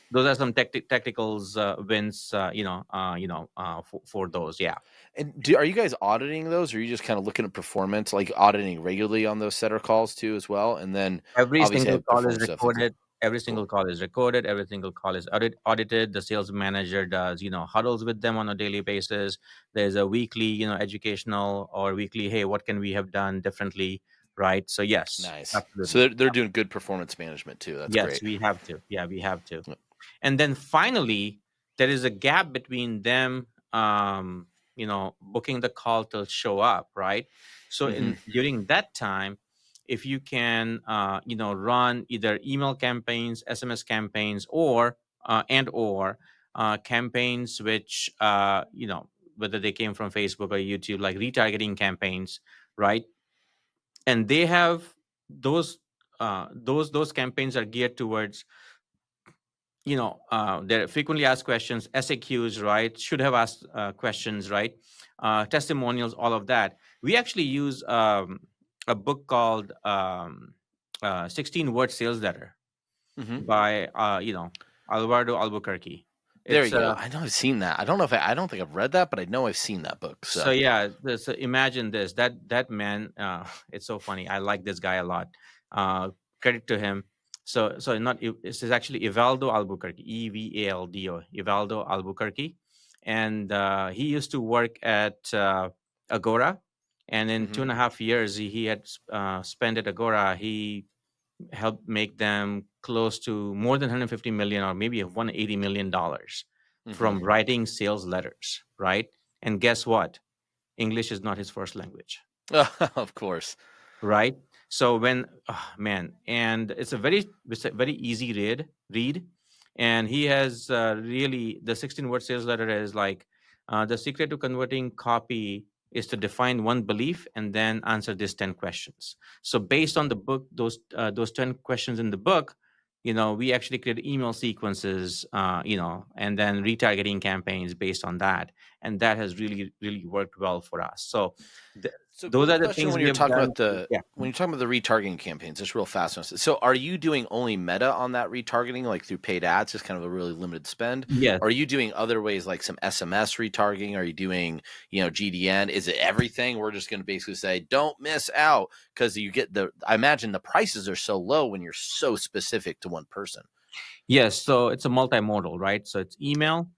Speaker 1: those are some technicals wins, for those. Yeah,
Speaker 2: And are you guys auditing those, or are you just kind of looking at performance, like auditing regularly on those setter calls too, as well? And then
Speaker 1: every
Speaker 2: obviously
Speaker 1: single
Speaker 2: have
Speaker 1: call is
Speaker 2: performance stuff. Like,
Speaker 1: recorded. Every
Speaker 2: cool.
Speaker 1: single call is recorded. Every single call is audited. The sales manager does, huddles with them on a daily basis. There's a weekly, educational or weekly, hey, what can we have done differently? Right. So yes,
Speaker 2: Nice. So
Speaker 1: absolutely.
Speaker 2: they're doing good performance management too. That's
Speaker 1: Yes,
Speaker 2: great.
Speaker 1: we have to. Yeah, we have to.
Speaker 2: Yep.
Speaker 1: And then finally, there is a gap between them, booking the call to show up, right? So
Speaker 2: Mhm.
Speaker 1: in during that time, if you can, run either email campaigns, SMS campaigns, or campaigns which, whether they came from Facebook or YouTube, like retargeting campaigns, right? And they have those campaigns are geared towards there are frequently asked questions, SAQs, right? Should have asked questions, right? Testimonials, all of that. We actually use a book called 16 Word Sales Letter
Speaker 2: Mhm.
Speaker 1: by, Alvaro Albuquerque.
Speaker 2: There
Speaker 1: It's
Speaker 2: you go. I know I've seen that. I don't know if I don't think I've read that, but I know I've seen that book.
Speaker 1: So
Speaker 2: So
Speaker 1: yeah, so imagine this. That man, it's so funny. I like this guy a lot. Credit to him. So not this is actually Evaldo Albuquerque, Evaldo, Evaldo Albuquerque, and he used to work at Agora, and in two
Speaker 2: mhm.
Speaker 1: and a half years he had spent at Agora. He helped make them close to more than 150 million or maybe $180 million
Speaker 2: Mhm.
Speaker 1: from writing sales letters, right? And guess what? English is not his first language,
Speaker 2: Of course.
Speaker 1: right? So when, man, and it's a very easy read. and he has really, the 16-word sales letter is like, the secret to converting copy is to define one belief and then answer these 10 questions. So based on the book, those 10 questions in the book, we actually create email sequences, and then retargeting campaigns based on that, and that has really really worked well for us. So
Speaker 2: So,
Speaker 1: those
Speaker 2: quick
Speaker 1: are the
Speaker 2: question:
Speaker 1: things
Speaker 2: when
Speaker 1: we
Speaker 2: you're
Speaker 1: have
Speaker 2: talking
Speaker 1: done.
Speaker 2: about the
Speaker 1: Yeah.
Speaker 2: when you're talking about the retargeting campaigns, it's real fast. So, are you doing only Meta on that retargeting, like through paid ads, just kind of a really limited spend?
Speaker 1: Yes.
Speaker 2: Or are you doing other ways, like some SMS retargeting? Are you doing, GDN? Is it everything? We're just going to basically say, don't miss out, because you get I imagine the prices are so low when you're so specific to one person.
Speaker 1: Yes, so it's a multimodal, right? So it's email,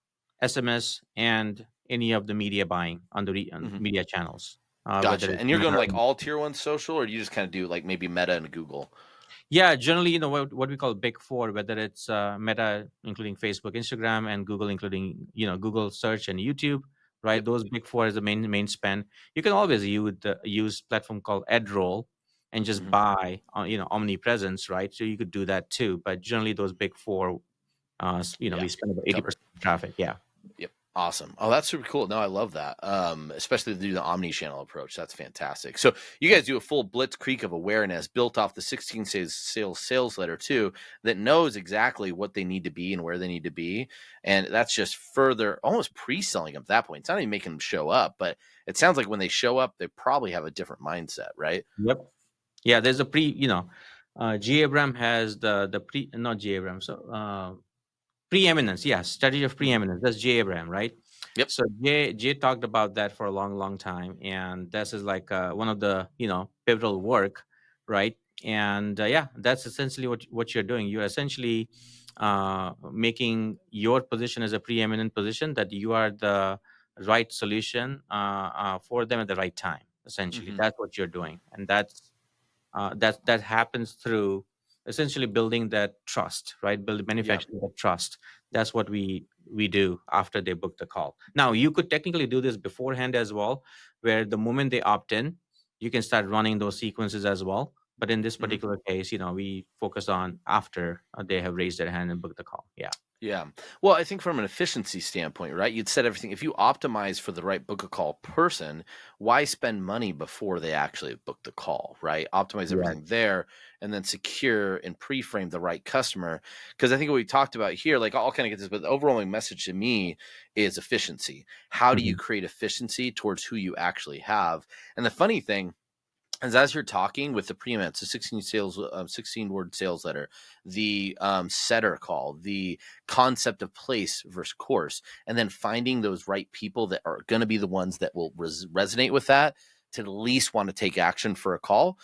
Speaker 1: SMS, and any of the media buying on
Speaker 2: Hmm.
Speaker 1: media channels, whether
Speaker 2: Gotcha.
Speaker 1: it's
Speaker 2: And you're going
Speaker 1: Meta.
Speaker 2: like all tier one social, or do you just kind of do like maybe Meta and Google?
Speaker 1: Yeah, generally, what we call big four, whether it's Meta, including Facebook, Instagram, and Google, including Google search and YouTube, right?
Speaker 2: Yep.
Speaker 1: Those big four is the main spend. You can always use platform called AdRoll and just
Speaker 2: Hmm.
Speaker 1: buy, omnipresence, right? So you could do that too. But generally, those big four,
Speaker 2: Yeah.
Speaker 1: we spend about
Speaker 2: Cover it.
Speaker 1: 80% of traffic. Yeah.
Speaker 2: Yep. Awesome. Oh, that's super cool. No, I love that. Especially to do the omni-channel approach. That's fantastic. So you guys do a full blitzkrieg of awareness built off the 16 sales letter too, that knows exactly what they need to be and where they need to be. And that's just further almost pre-selling them at that point. It's not even making them show up, but it sounds like when they show up, they probably have a different mindset, right?
Speaker 1: Yep. Yeah, there's a G. Abraham has the pre not G. Abraham, so preeminence. Yeah, strategy of
Speaker 2: Hmm.
Speaker 1: preeminence. That's J. Abraham, right?
Speaker 2: Yep.
Speaker 1: So J talked about that for a long time, and this is like one of the pivotal work, right? And yeah, that's essentially what you're doing. You're essentially making your position as a preeminent position, that you are the right solution for them at the right time. Essentially,
Speaker 2: Hmm.
Speaker 1: that's what you're doing, and that happens through essentially building that trust, right?
Speaker 2: Yeah.
Speaker 1: Manufacturing that trust. That's what we do after they book the call. Now you could technically do this beforehand as well, where the moment they opt in, you can start running those sequences as well. But in this
Speaker 2: Hmm.
Speaker 1: particular case, we focus on after they have raised their hand and booked the call. Yeah.
Speaker 2: Yeah. Well, I think from an efficiency standpoint, right? You'd set everything. If you optimize for the right book a call person, why spend money before they actually book the call, right? Optimize
Speaker 1: Yeah.
Speaker 2: everything there and then secure and pre-frame the right customer. Because I think what we talked about here, like I'll kind of get this, but the overwhelming message to me is efficiency. How do you
Speaker 1: Mhm.
Speaker 2: create efficiency towards who you actually have? And the funny thing, as you're talking with the preeminence, the 16 word sales letter, the setter call, the concept of place versus course, and then finding those right people that are going to be the ones that will resonate with that, to at least want to take action for a call.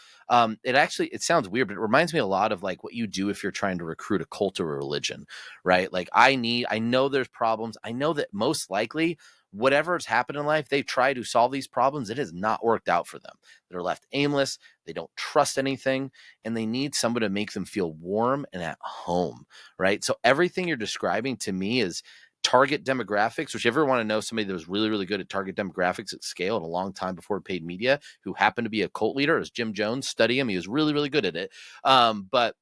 Speaker 2: It sounds weird, but it reminds me a lot of like what you do if you're trying to recruit a cult or a religion, right? Like I know there's problems. I know that most likely whatever has happened in life, they try to solve these problems. It has not worked out for them. They're left aimless. They don't trust anything, and they need someone to make them feel warm and at home, right? So everything you're describing to me is target demographics, which if you ever want to know somebody that was really, really good at target demographics at scale at a long time before paid media, who happened to be a cult leader, is Jim Jones. Study him. He was really, really good at it. But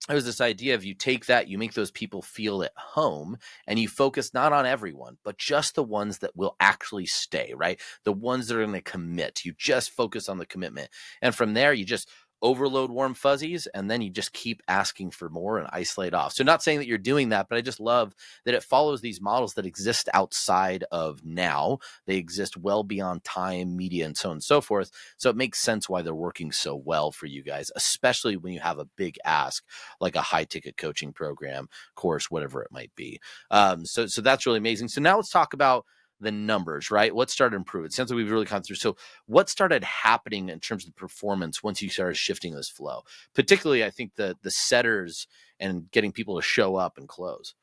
Speaker 2: there's this idea of you take that, you make those people feel at home, and you focus not on everyone, but just the ones that will actually stay, right? The ones that are going to commit. You just focus on the commitment. And from there, you just overload warm fuzzies, and then you just keep asking for more and isolate off. So, not saying that you're doing that, but I just love that it follows these models that exist outside of now. They exist well beyond time, media, and so on and so forth. So, it makes sense why they're working so well for you guys, especially when you have a big ask like a high ticket coaching program, course, whatever it might be. So that's really amazing. So now let's talk about the numbers, right? What started improving? It sounds like we've really gone through. So what started happening in terms of performance once you started shifting this flow? Particularly, I think the setters and getting people to show up and close.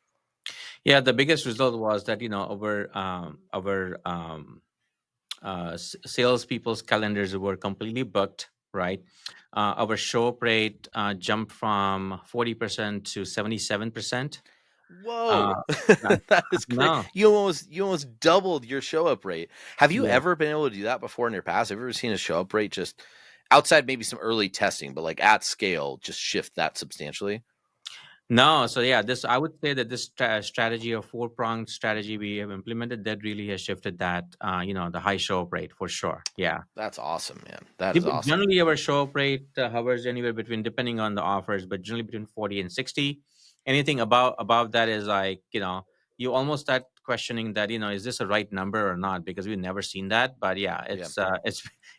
Speaker 1: Yeah, the biggest result was that our salespeople's calendars were completely booked, right? Our show up rate jumped from 40% to 77%. Uh,
Speaker 2: Whoa,
Speaker 1: yeah,
Speaker 2: that is great.
Speaker 1: no,
Speaker 2: You almost doubled your show up rate. Have you
Speaker 1: yeah.
Speaker 2: ever been able to do that before in your past? Have you ever seen a show up rate just outside maybe some early testing, but like at scale, just shift that substantially?
Speaker 1: No, so yeah, this I would say that this strategy or four-pronged strategy we have implemented that really has shifted that the high show up rate for sure. Yeah.
Speaker 2: That's awesome, man. That is awesome.
Speaker 1: Generally, our show up rate hovers anywhere between, depending on the offers, but generally between 40 and 60. Anything above that is like, you almost start questioning that, is this a right number or not? Because we've never seen that. But yeah,
Speaker 2: Yeah.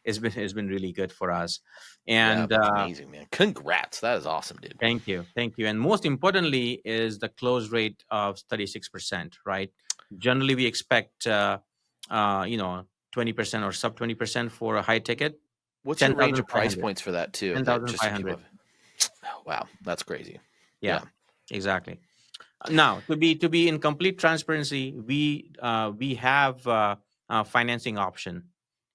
Speaker 1: it's been really good for us.
Speaker 2: Yeah,
Speaker 1: And
Speaker 2: that's amazing, man. Congrats. That is awesome, dude.
Speaker 1: thank you. And most importantly is the close rate of 36%, right? Generally, we expect 20% or sub 20% for a high ticket.
Speaker 2: What's your range of price
Speaker 1: 10,500.
Speaker 2: points for that too? That just so people
Speaker 1: 10,500.
Speaker 2: have. Oh, wow, that's crazy.
Speaker 1: Yeah,
Speaker 2: Yeah.
Speaker 1: exactly. Now, to be in complete transparency, we have financing option,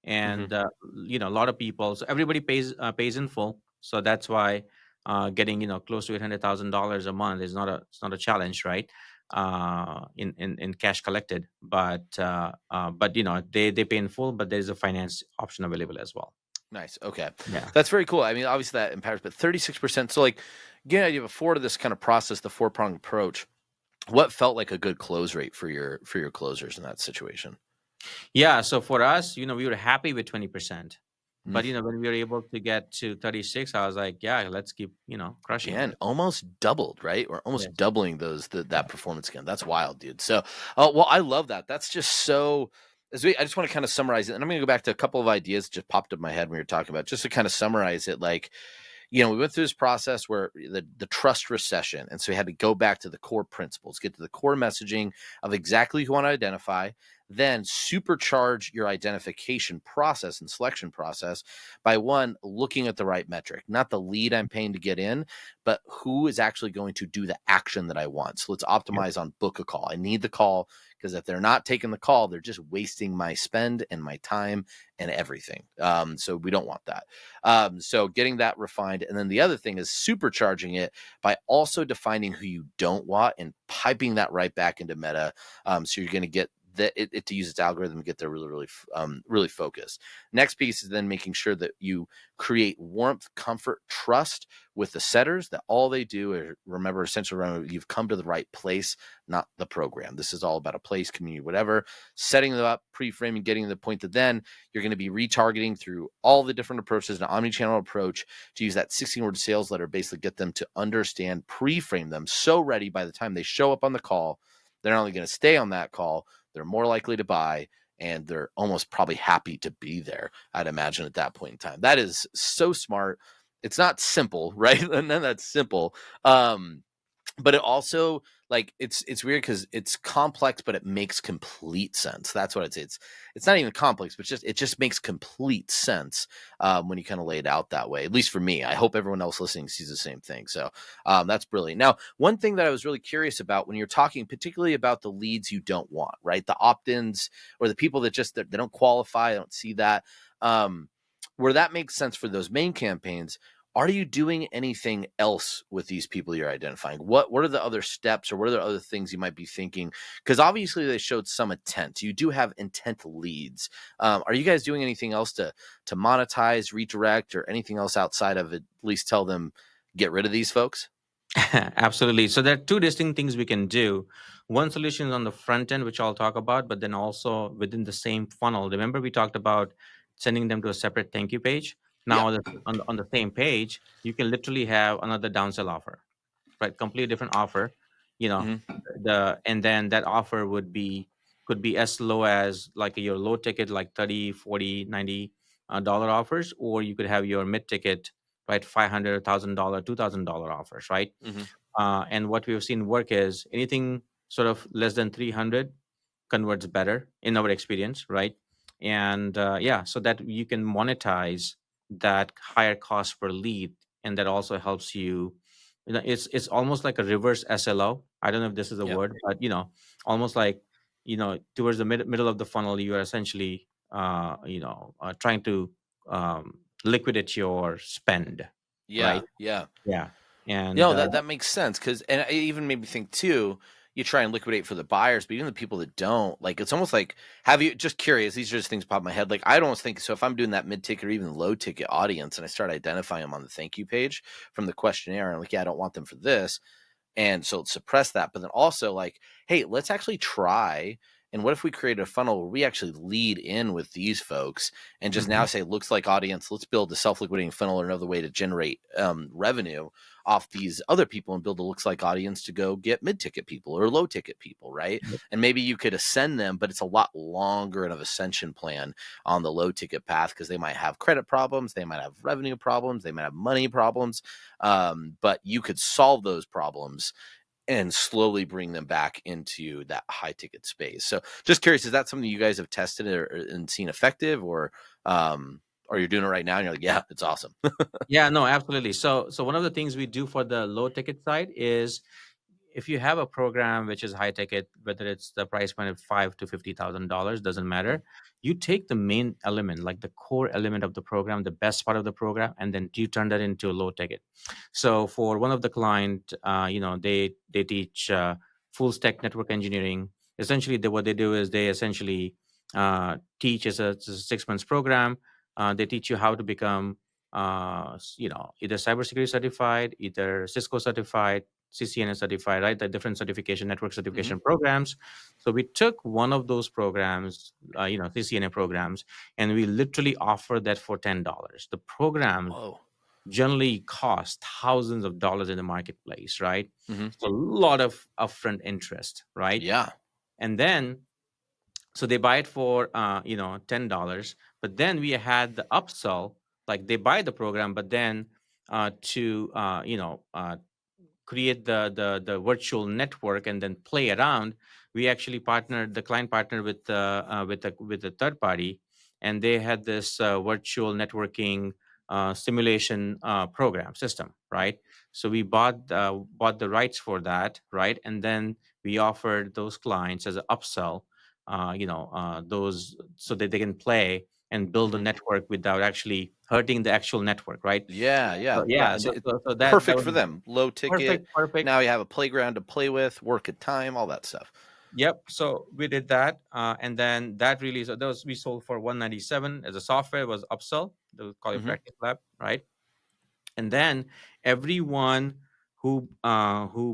Speaker 2: Hmm.
Speaker 1: and a lot of people. So everybody pays in full. So that's why getting close to $800,000 a month is not a challenge, right? In cash collected, but they pay in full, but there's a finance option available as well.
Speaker 2: Nice. Okay,
Speaker 1: Yeah.
Speaker 2: that's very cool. I mean, obviously that empowers, but 36%. So, like, get an idea before this kind of process, the four pronged approach. What felt like a good close rate for your closers in that situation?
Speaker 1: Yeah. So for us, we were happy with 20%.
Speaker 2: Mm.
Speaker 1: But when we were able to get to 36, I was like, yeah, let's keep, crushing
Speaker 2: Again,
Speaker 1: it.
Speaker 2: almost doubled, right? Or almost
Speaker 1: Yes.
Speaker 2: doubling that performance again. That's wild, dude. So, well, I love that. That's just so. I just want to kind of summarize it, and I'm going to go back to a couple of ideas that just popped up in my head when we were talking about. Just to kind of summarize it, like, we went through this process where the trust recession, and so we had to go back to the core principles, get to the core messaging of exactly who you want to identify, then supercharge your identification process and selection process by one, looking at the right metric, not the lead I'm paying to get in, but who is actually going to do the action that I want. So let's
Speaker 1: Yep.
Speaker 2: optimize on book a call. I need the call, because if they're not taking the call, they're just wasting my spend and my time and everything. So we don't want that. So getting that refined. And then the other thing is supercharging it by also defining who you don't want and piping that right back into Meta. So you're going to get it to use its algorithm and get there really focused. Next piece is then making sure that you create warmth, comfort, trust with the setters, that all they do is remember, essentially, you've come to the right place, not the program. This is all about a place, community, whatever. Setting them up, pre-framing, getting to the point that then you're going to be retargeting through all the different approaches, an omni-channel approach, to use that 16-word sales letter, basically get them to understand, pre-frame them so ready by the time they show up on the call, they're not only going to stay on that call, they're more likely to buy, and they're almost probably happy to be there, I'd imagine, at that point in time. That is so smart. It's not simple, right? And then that's simple. But it also, like, it's weird because it's complex, but it makes complete sense. That's what I'd say. It's not even complex, but it just makes complete sense when you kind of lay it out that way. At least for me. I hope everyone else listening sees the same thing. So that's brilliant. Now, one thing that I was really curious about when you're talking, particularly about the leads you don't want, right? The opt-ins, or the people that just they don't qualify, I don't see that. Where that makes sense for those main campaigns, are you doing anything else with these people you're identifying? What are the other steps, or what are the other things you might be thinking? Because obviously they showed some intent. You do have intent leads. Are you guys doing anything else to monetize, redirect, or anything else outside of it? At least tell them, get rid of these folks.
Speaker 1: Absolutely. So there are two distinct things we can do. One solution is on the front end, which I'll talk about, but then also within the same funnel. Remember, we talked about sending them to a separate thank you page.
Speaker 2: Yeah.
Speaker 1: Now, on the same page, you can literally have another downsell offer, right? Completely different offer. You know,
Speaker 2: Hmm.
Speaker 1: and then that offer could be as low as like your low ticket, like 30, 40, 90 dollar offers, or you could have your mid ticket, right? $500,000, $2,000 offers, right?
Speaker 2: Hmm.
Speaker 1: And what we've seen work is anything sort of less than 300 converts better in our experience, right? And yeah, so that you can monetize that higher cost per lead, and that also helps you. It's almost like a reverse SLO. I don't know if this is a
Speaker 2: Yeah.
Speaker 1: word, but almost like towards the middle of the funnel, you are essentially trying to liquidate your spend,
Speaker 2: Yeah.
Speaker 1: right?
Speaker 2: Yeah.
Speaker 1: Yeah, and
Speaker 2: No, that makes sense, because, and it even made me think too. You try and liquidate for the buyers, but even the people that don't, like, it's almost like, have you, just curious? These are just things pop in my head. Like, I don't think so. If I'm doing that mid ticket or even low ticket audience, and I start identifying them on the thank you page from the questionnaire, and I'm like, yeah, I don't want them for this. And so suppress that, but then also like, hey, let's actually try. And what if we create a funnel where we actually lead in with these folks and just now
Speaker 1: Mhm.
Speaker 2: say, looks like audience, let's build a self-liquidating funnel or another way to generate revenue off these other people and build a looks like audience to go get mid-ticket people or low-ticket people, right?
Speaker 1: Yep.
Speaker 2: And maybe you could ascend them, but it's a lot longer of ascension plan on the low-ticket path because they might have credit problems, they might have revenue problems, they might have money problems, but you could solve those problems and slowly bring them back into that high ticket space. So just curious, is that something you guys have tested and seen effective, or you're doing it right now and you're like, yeah, it's awesome.
Speaker 1: Yeah, no, absolutely. So one of the things we do for the low ticket side is, if you have a program which is high ticket, whether it's the price point of $5,000 to $50,000, doesn't matter. You take the main element, like the core element of the program, the best part of the program, and then you turn that into a low ticket. So for one of the client, they teach full stack network engineering. Essentially, what they do is they essentially teach it's a 6 months program. They teach you how to become either cybersecurity certified, either Cisco certified, CCNA certified, right? The different certification, network
Speaker 2: Hmm.
Speaker 1: certification programs. So we took one of those programs, CCNA programs, and we literally offer that for $10. The program
Speaker 2: Whoa.
Speaker 1: generally cost thousands of dollars in the marketplace, right?
Speaker 2: Hmm.
Speaker 1: So a lot of upfront interest, right?
Speaker 2: Yeah.
Speaker 1: And then so they buy it for $10, but then we had the upsell, like they buy the program, but then to create the virtual network and then play around, we actually partnered, the client partnered with a third party, and they had this virtual networking simulation program system, right? So we bought the rights for that, right? And then we offered those clients as an upsell, those, so that they can play and build a
Speaker 2: Hmm.
Speaker 1: network without actually hurting the actual network, right?
Speaker 2: Yeah. Yeah.
Speaker 1: So
Speaker 2: Yeah.
Speaker 1: yeah,
Speaker 2: And
Speaker 1: so that
Speaker 2: perfect
Speaker 1: was
Speaker 2: for them. Low ticket.
Speaker 1: perfect, perfect.
Speaker 2: Now you have a playground to play with, work at time, all that stuff.
Speaker 1: Yep. So we did that, and then that really, so those we sold for 197 as a software, was upsell. They'll call it
Speaker 2: Hmm.
Speaker 1: Practice Lab, right? And then everyone who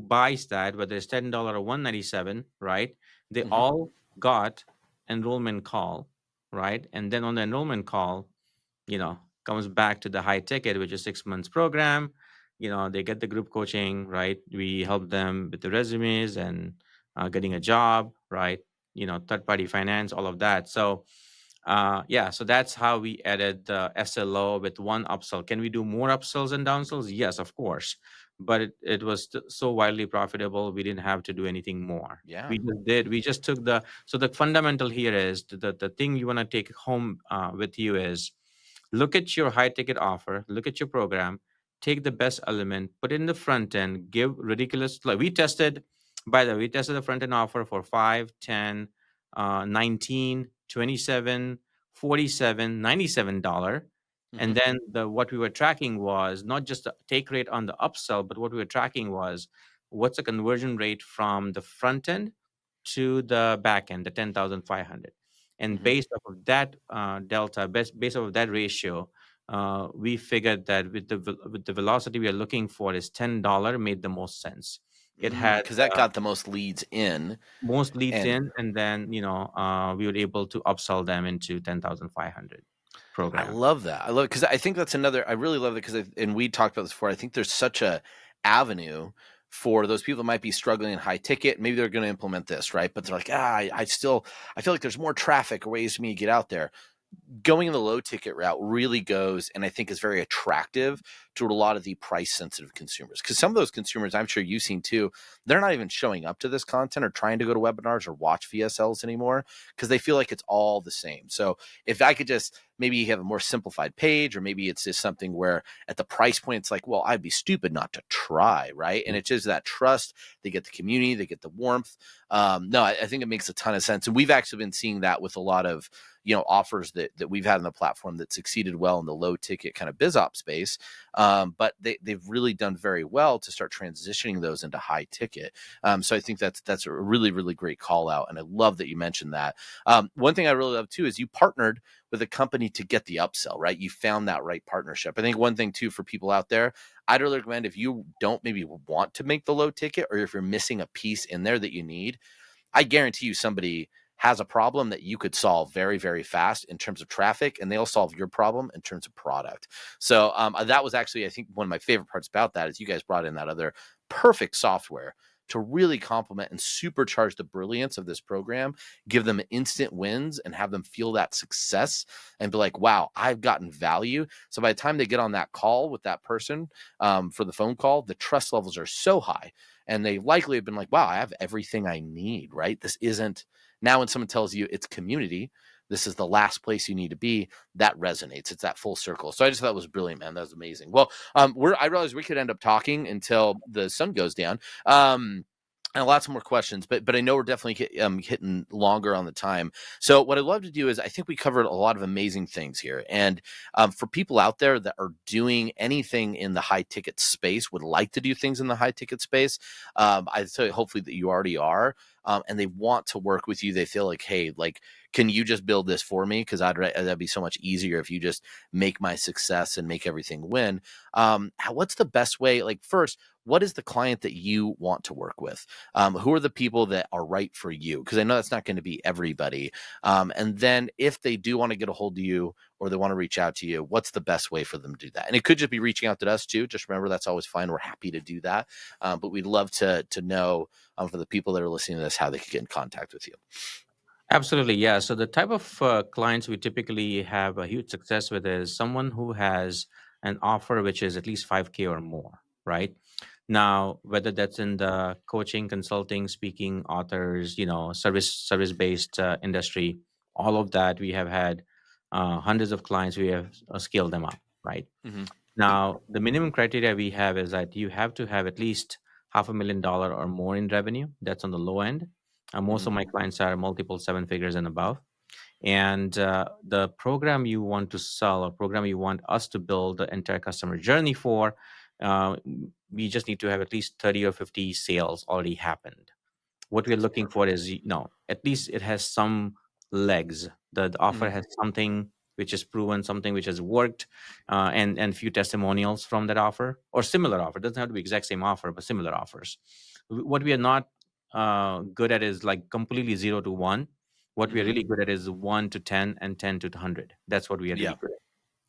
Speaker 1: buys that, whether it's $10 or 197, right? They
Speaker 2: Hmm.
Speaker 1: all got enrollment call, right? And then on the enrollment call, comes back to the high ticket, which is 6 months program. They get the group coaching, right? We help them with the resumes and getting a job, right? Third party finance, all of that. So yeah, so that's how we added the SLO with one upsell. Can we do more upsells and downsells? Yes, of course. But it was so widely profitable, we didn't have to do anything more.
Speaker 2: Yeah.
Speaker 1: We just took so the fundamental here is the thing you want to take home with you is, look at your high ticket offer, look at your program, take the best element, put it in the front end, give ridiculous, like we tested, by the way, we tested the front end offer for 5, 10, 19, 27, 47, $97.
Speaker 2: Hmm.
Speaker 1: And then what we were tracking was not just the take rate on the upsell, but what we were tracking was, what's the conversion rate from the front end to the back end, the 10,500. And
Speaker 2: Hmm.
Speaker 1: based off of that delta, based off of that ratio, we figured that with the velocity we are looking for, is $10 made the most sense. It had
Speaker 2: Because that got the most leads in.
Speaker 1: most leads
Speaker 2: And
Speaker 1: in, and then we were able to upsell them into 10,500
Speaker 2: I
Speaker 1: program.
Speaker 2: love that. I love, because I think that's another. I really love it because, and we talked about this before. I think there's such a avenue for those people that might be struggling in high ticket. Maybe they're going to implement this, right? But they're like, I feel like there's more traffic or ways for me to get out there. Going the low ticket route really goes, and I think is very attractive to a lot of the price sensitive consumers, because some of those consumers, I'm sure you've seen too, they're not even showing up to this content or trying to go to webinars or watch VSLs anymore because they feel like it's all the same. So if I could just maybe have a more simplified page, or maybe it's just something where at the price point it's like, well, I'd be stupid not to try, right? And it's just that trust. They get the community, they get the warmth. No, I think it makes a ton of sense, and we've actually been seeing that with a lot of offers that we've had on the platform that succeeded well in the low ticket kind of biz op space. but they've really done very well to start transitioning those into high ticket. So I think that's a really, really great call out. And I love that you mentioned that. One thing I really love too is you partnered with a company to get the upsell, right? You found that right partnership. I think one thing too for people out there, I'd really recommend if you don't maybe want to make the low ticket, or if you're missing a piece in there that you need, I guarantee you somebody has a problem that you could solve very, very fast in terms of traffic, and they'll solve your problem in terms of product. So that was actually, I think, one of my favorite parts about that is you guys brought in that other perfect software to really complement and supercharge the brilliance of this program, give them instant wins and have them feel that success and be like, wow, I've gotten value. So by the time they get on that call with that person for the phone call, the trust levels are so high. And they likely have been like, wow, I have everything I need, right? This isn't now when someone tells you it's community, this is the last place you need to be, that resonates. It's that full circle. So I just thought it was brilliant, man. That was amazing. Well, I realized we could end up talking until the sun goes down. And lots more questions, but I know we're definitely hitting longer on the time. So what I'd love to do is I think we covered a lot of amazing things here. And for people out there that are doing anything in the high ticket space, would like to do things in the high ticket space, I'd say hopefully that you already are. And they want to work with you. They feel like, hey, like, can you just build this for me? Because that'd be so much easier if you just make my success and make everything win. What's the best way? Like, first, what is the client that you want to work with? Who are the people that are right for you? Because I know that's not going to be everybody. And then if they do want to get a hold of you or they want to reach out to you, what's the best way for them to do that? And it could just be reaching out to us too. Just remember, that's always fine. We're happy to do that. But we'd love to know for the people that are listening to this, how they can get in contact with you.
Speaker 1: Absolutely, yeah. So the type of clients we typically have a huge success with is someone who has an offer which is at least 5K or more, right? Now, whether that's in the coaching, consulting, speaking, authors, service based industry, all of that we have had hundreds of clients. We have scaled them up, right?
Speaker 2: Mm-hmm.
Speaker 1: Now, the minimum criteria we have is that you have to have at least $500,000 or more in revenue. That's on the low end. Most
Speaker 2: Mm-hmm.
Speaker 1: of my clients are multiple seven figures and above. And the program you want to sell or program you want us to build the entire customer journey for, uh, we just need to have at least 30 or 50 sales already happened. What we're looking for is, at least it has some legs. The offer
Speaker 2: Mm-hmm.
Speaker 1: has something which is proven, something which has worked, and few testimonials from that offer or similar offer. It doesn't have to be exact same offer, but similar offers. What we are not good at is like completely 0 to 1. What we are
Speaker 2: Mm-hmm.
Speaker 1: really good at is 1 to 10 and 10 to 100. That's what we are really
Speaker 2: Yeah.
Speaker 1: good at.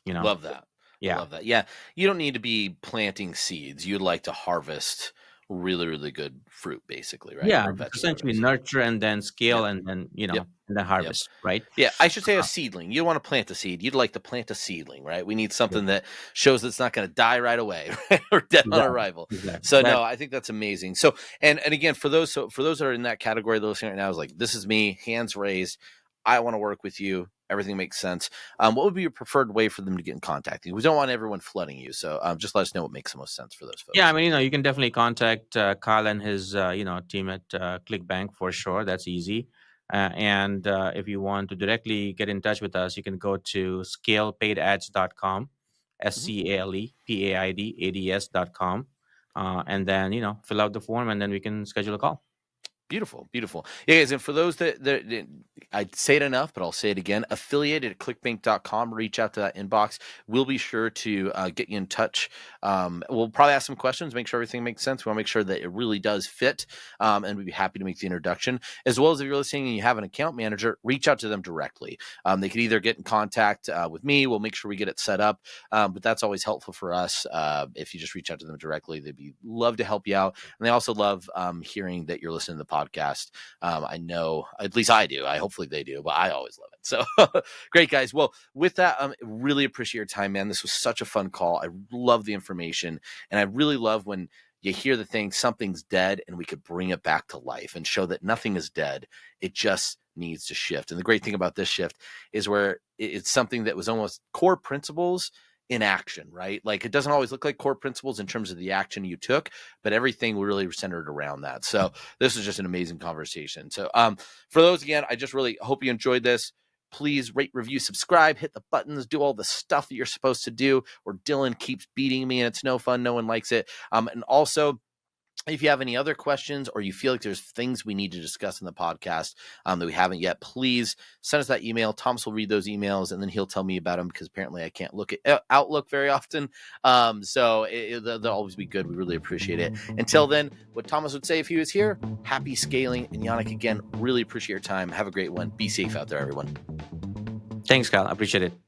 Speaker 1: You know,
Speaker 2: Love that. I
Speaker 1: yeah.
Speaker 2: love that. Yeah. You don't need to be planting seeds. You'd like to harvest really, really good fruit, basically, right?
Speaker 1: Yeah,
Speaker 2: Or
Speaker 1: just
Speaker 2: vegetable.
Speaker 1: essentially nurture and then scale
Speaker 2: Yep.
Speaker 1: and then,
Speaker 2: Yep.
Speaker 1: and then
Speaker 2: Yep.
Speaker 1: harvest, right?
Speaker 2: Yeah, I should say a
Speaker 1: Uh,
Speaker 2: seedling. You don't want to plant a seed. You'd like to plant a seedling, right? We need
Speaker 1: yeah,
Speaker 2: something that shows it's not going to die right away, right? Or dead on
Speaker 1: exactly,
Speaker 2: arrival.
Speaker 1: exactly.
Speaker 2: So
Speaker 1: That
Speaker 2: no, I think that's amazing. So and again, for those that are in that category, those listening right now is like, this is me, hands raised. I want to work with you. Everything makes sense. What would be your preferred way for them to get in contact? We don't want everyone flooding you, so just let us know what makes the most sense for those
Speaker 1: Yeah, I
Speaker 2: folks.
Speaker 1: mean, you can definitely contact Kyle and his, team at ClickBank for sure. That's easy. And if you want to directly get in touch with us, you can go to scalepaid.ads.com,
Speaker 2: Mhm.
Speaker 1: SCALEPAIDADS.com, and then, fill out the form and then we can schedule a call.
Speaker 2: Beautiful, beautiful. Yeah, guys, and for those that I'd say it enough, but I'll say it again, affiliated at clickbank.com, reach out to that inbox. We'll be sure to get you in touch. We'll probably ask some questions, make sure everything makes sense. We want to make sure that it really does fit, and we'd be happy to make the introduction. As well as if you're listening and you have an account manager, reach out to them directly. They could either get in contact with me. We'll make sure we get it set up, but that's always helpful for us. If you just reach out to them directly, they'd be love to help you out. And they also love hearing that you're listening to the podcast. I know, at least I do. Hopefully they do, but I always love it. So great, guys. Well, with that, really appreciate your time, man. This was such a fun call. I love the information, and I really love when you hear the thing, something's dead, and we could bring it back to life and show that nothing is dead. It just needs to shift. And the great thing about this shift is where it's something that was almost core principles in action, right? Like, it doesn't always look like core principles in terms of the action you took, but everything really centered around that. So this was just an amazing conversation. So for those, again, I just really hope you enjoyed this. please rate, review, subscribe, hit the buttons, do all the stuff that you're supposed to do, or Dylan keeps beating me and it's no fun. No one likes it. And also, if you have any other questions or you feel like there's things we need to discuss in the podcast that we haven't yet, please send us that email. Thomas will read those emails and then he'll tell me about them because apparently I can't look at Outlook very often. So they'll always be good. We really appreciate it. Until then, what Thomas would say if he was here, happy scaling. And Janak, again, really appreciate your time. Have a great one. Be safe out there, everyone.
Speaker 1: Thanks, Kyle. I appreciate it.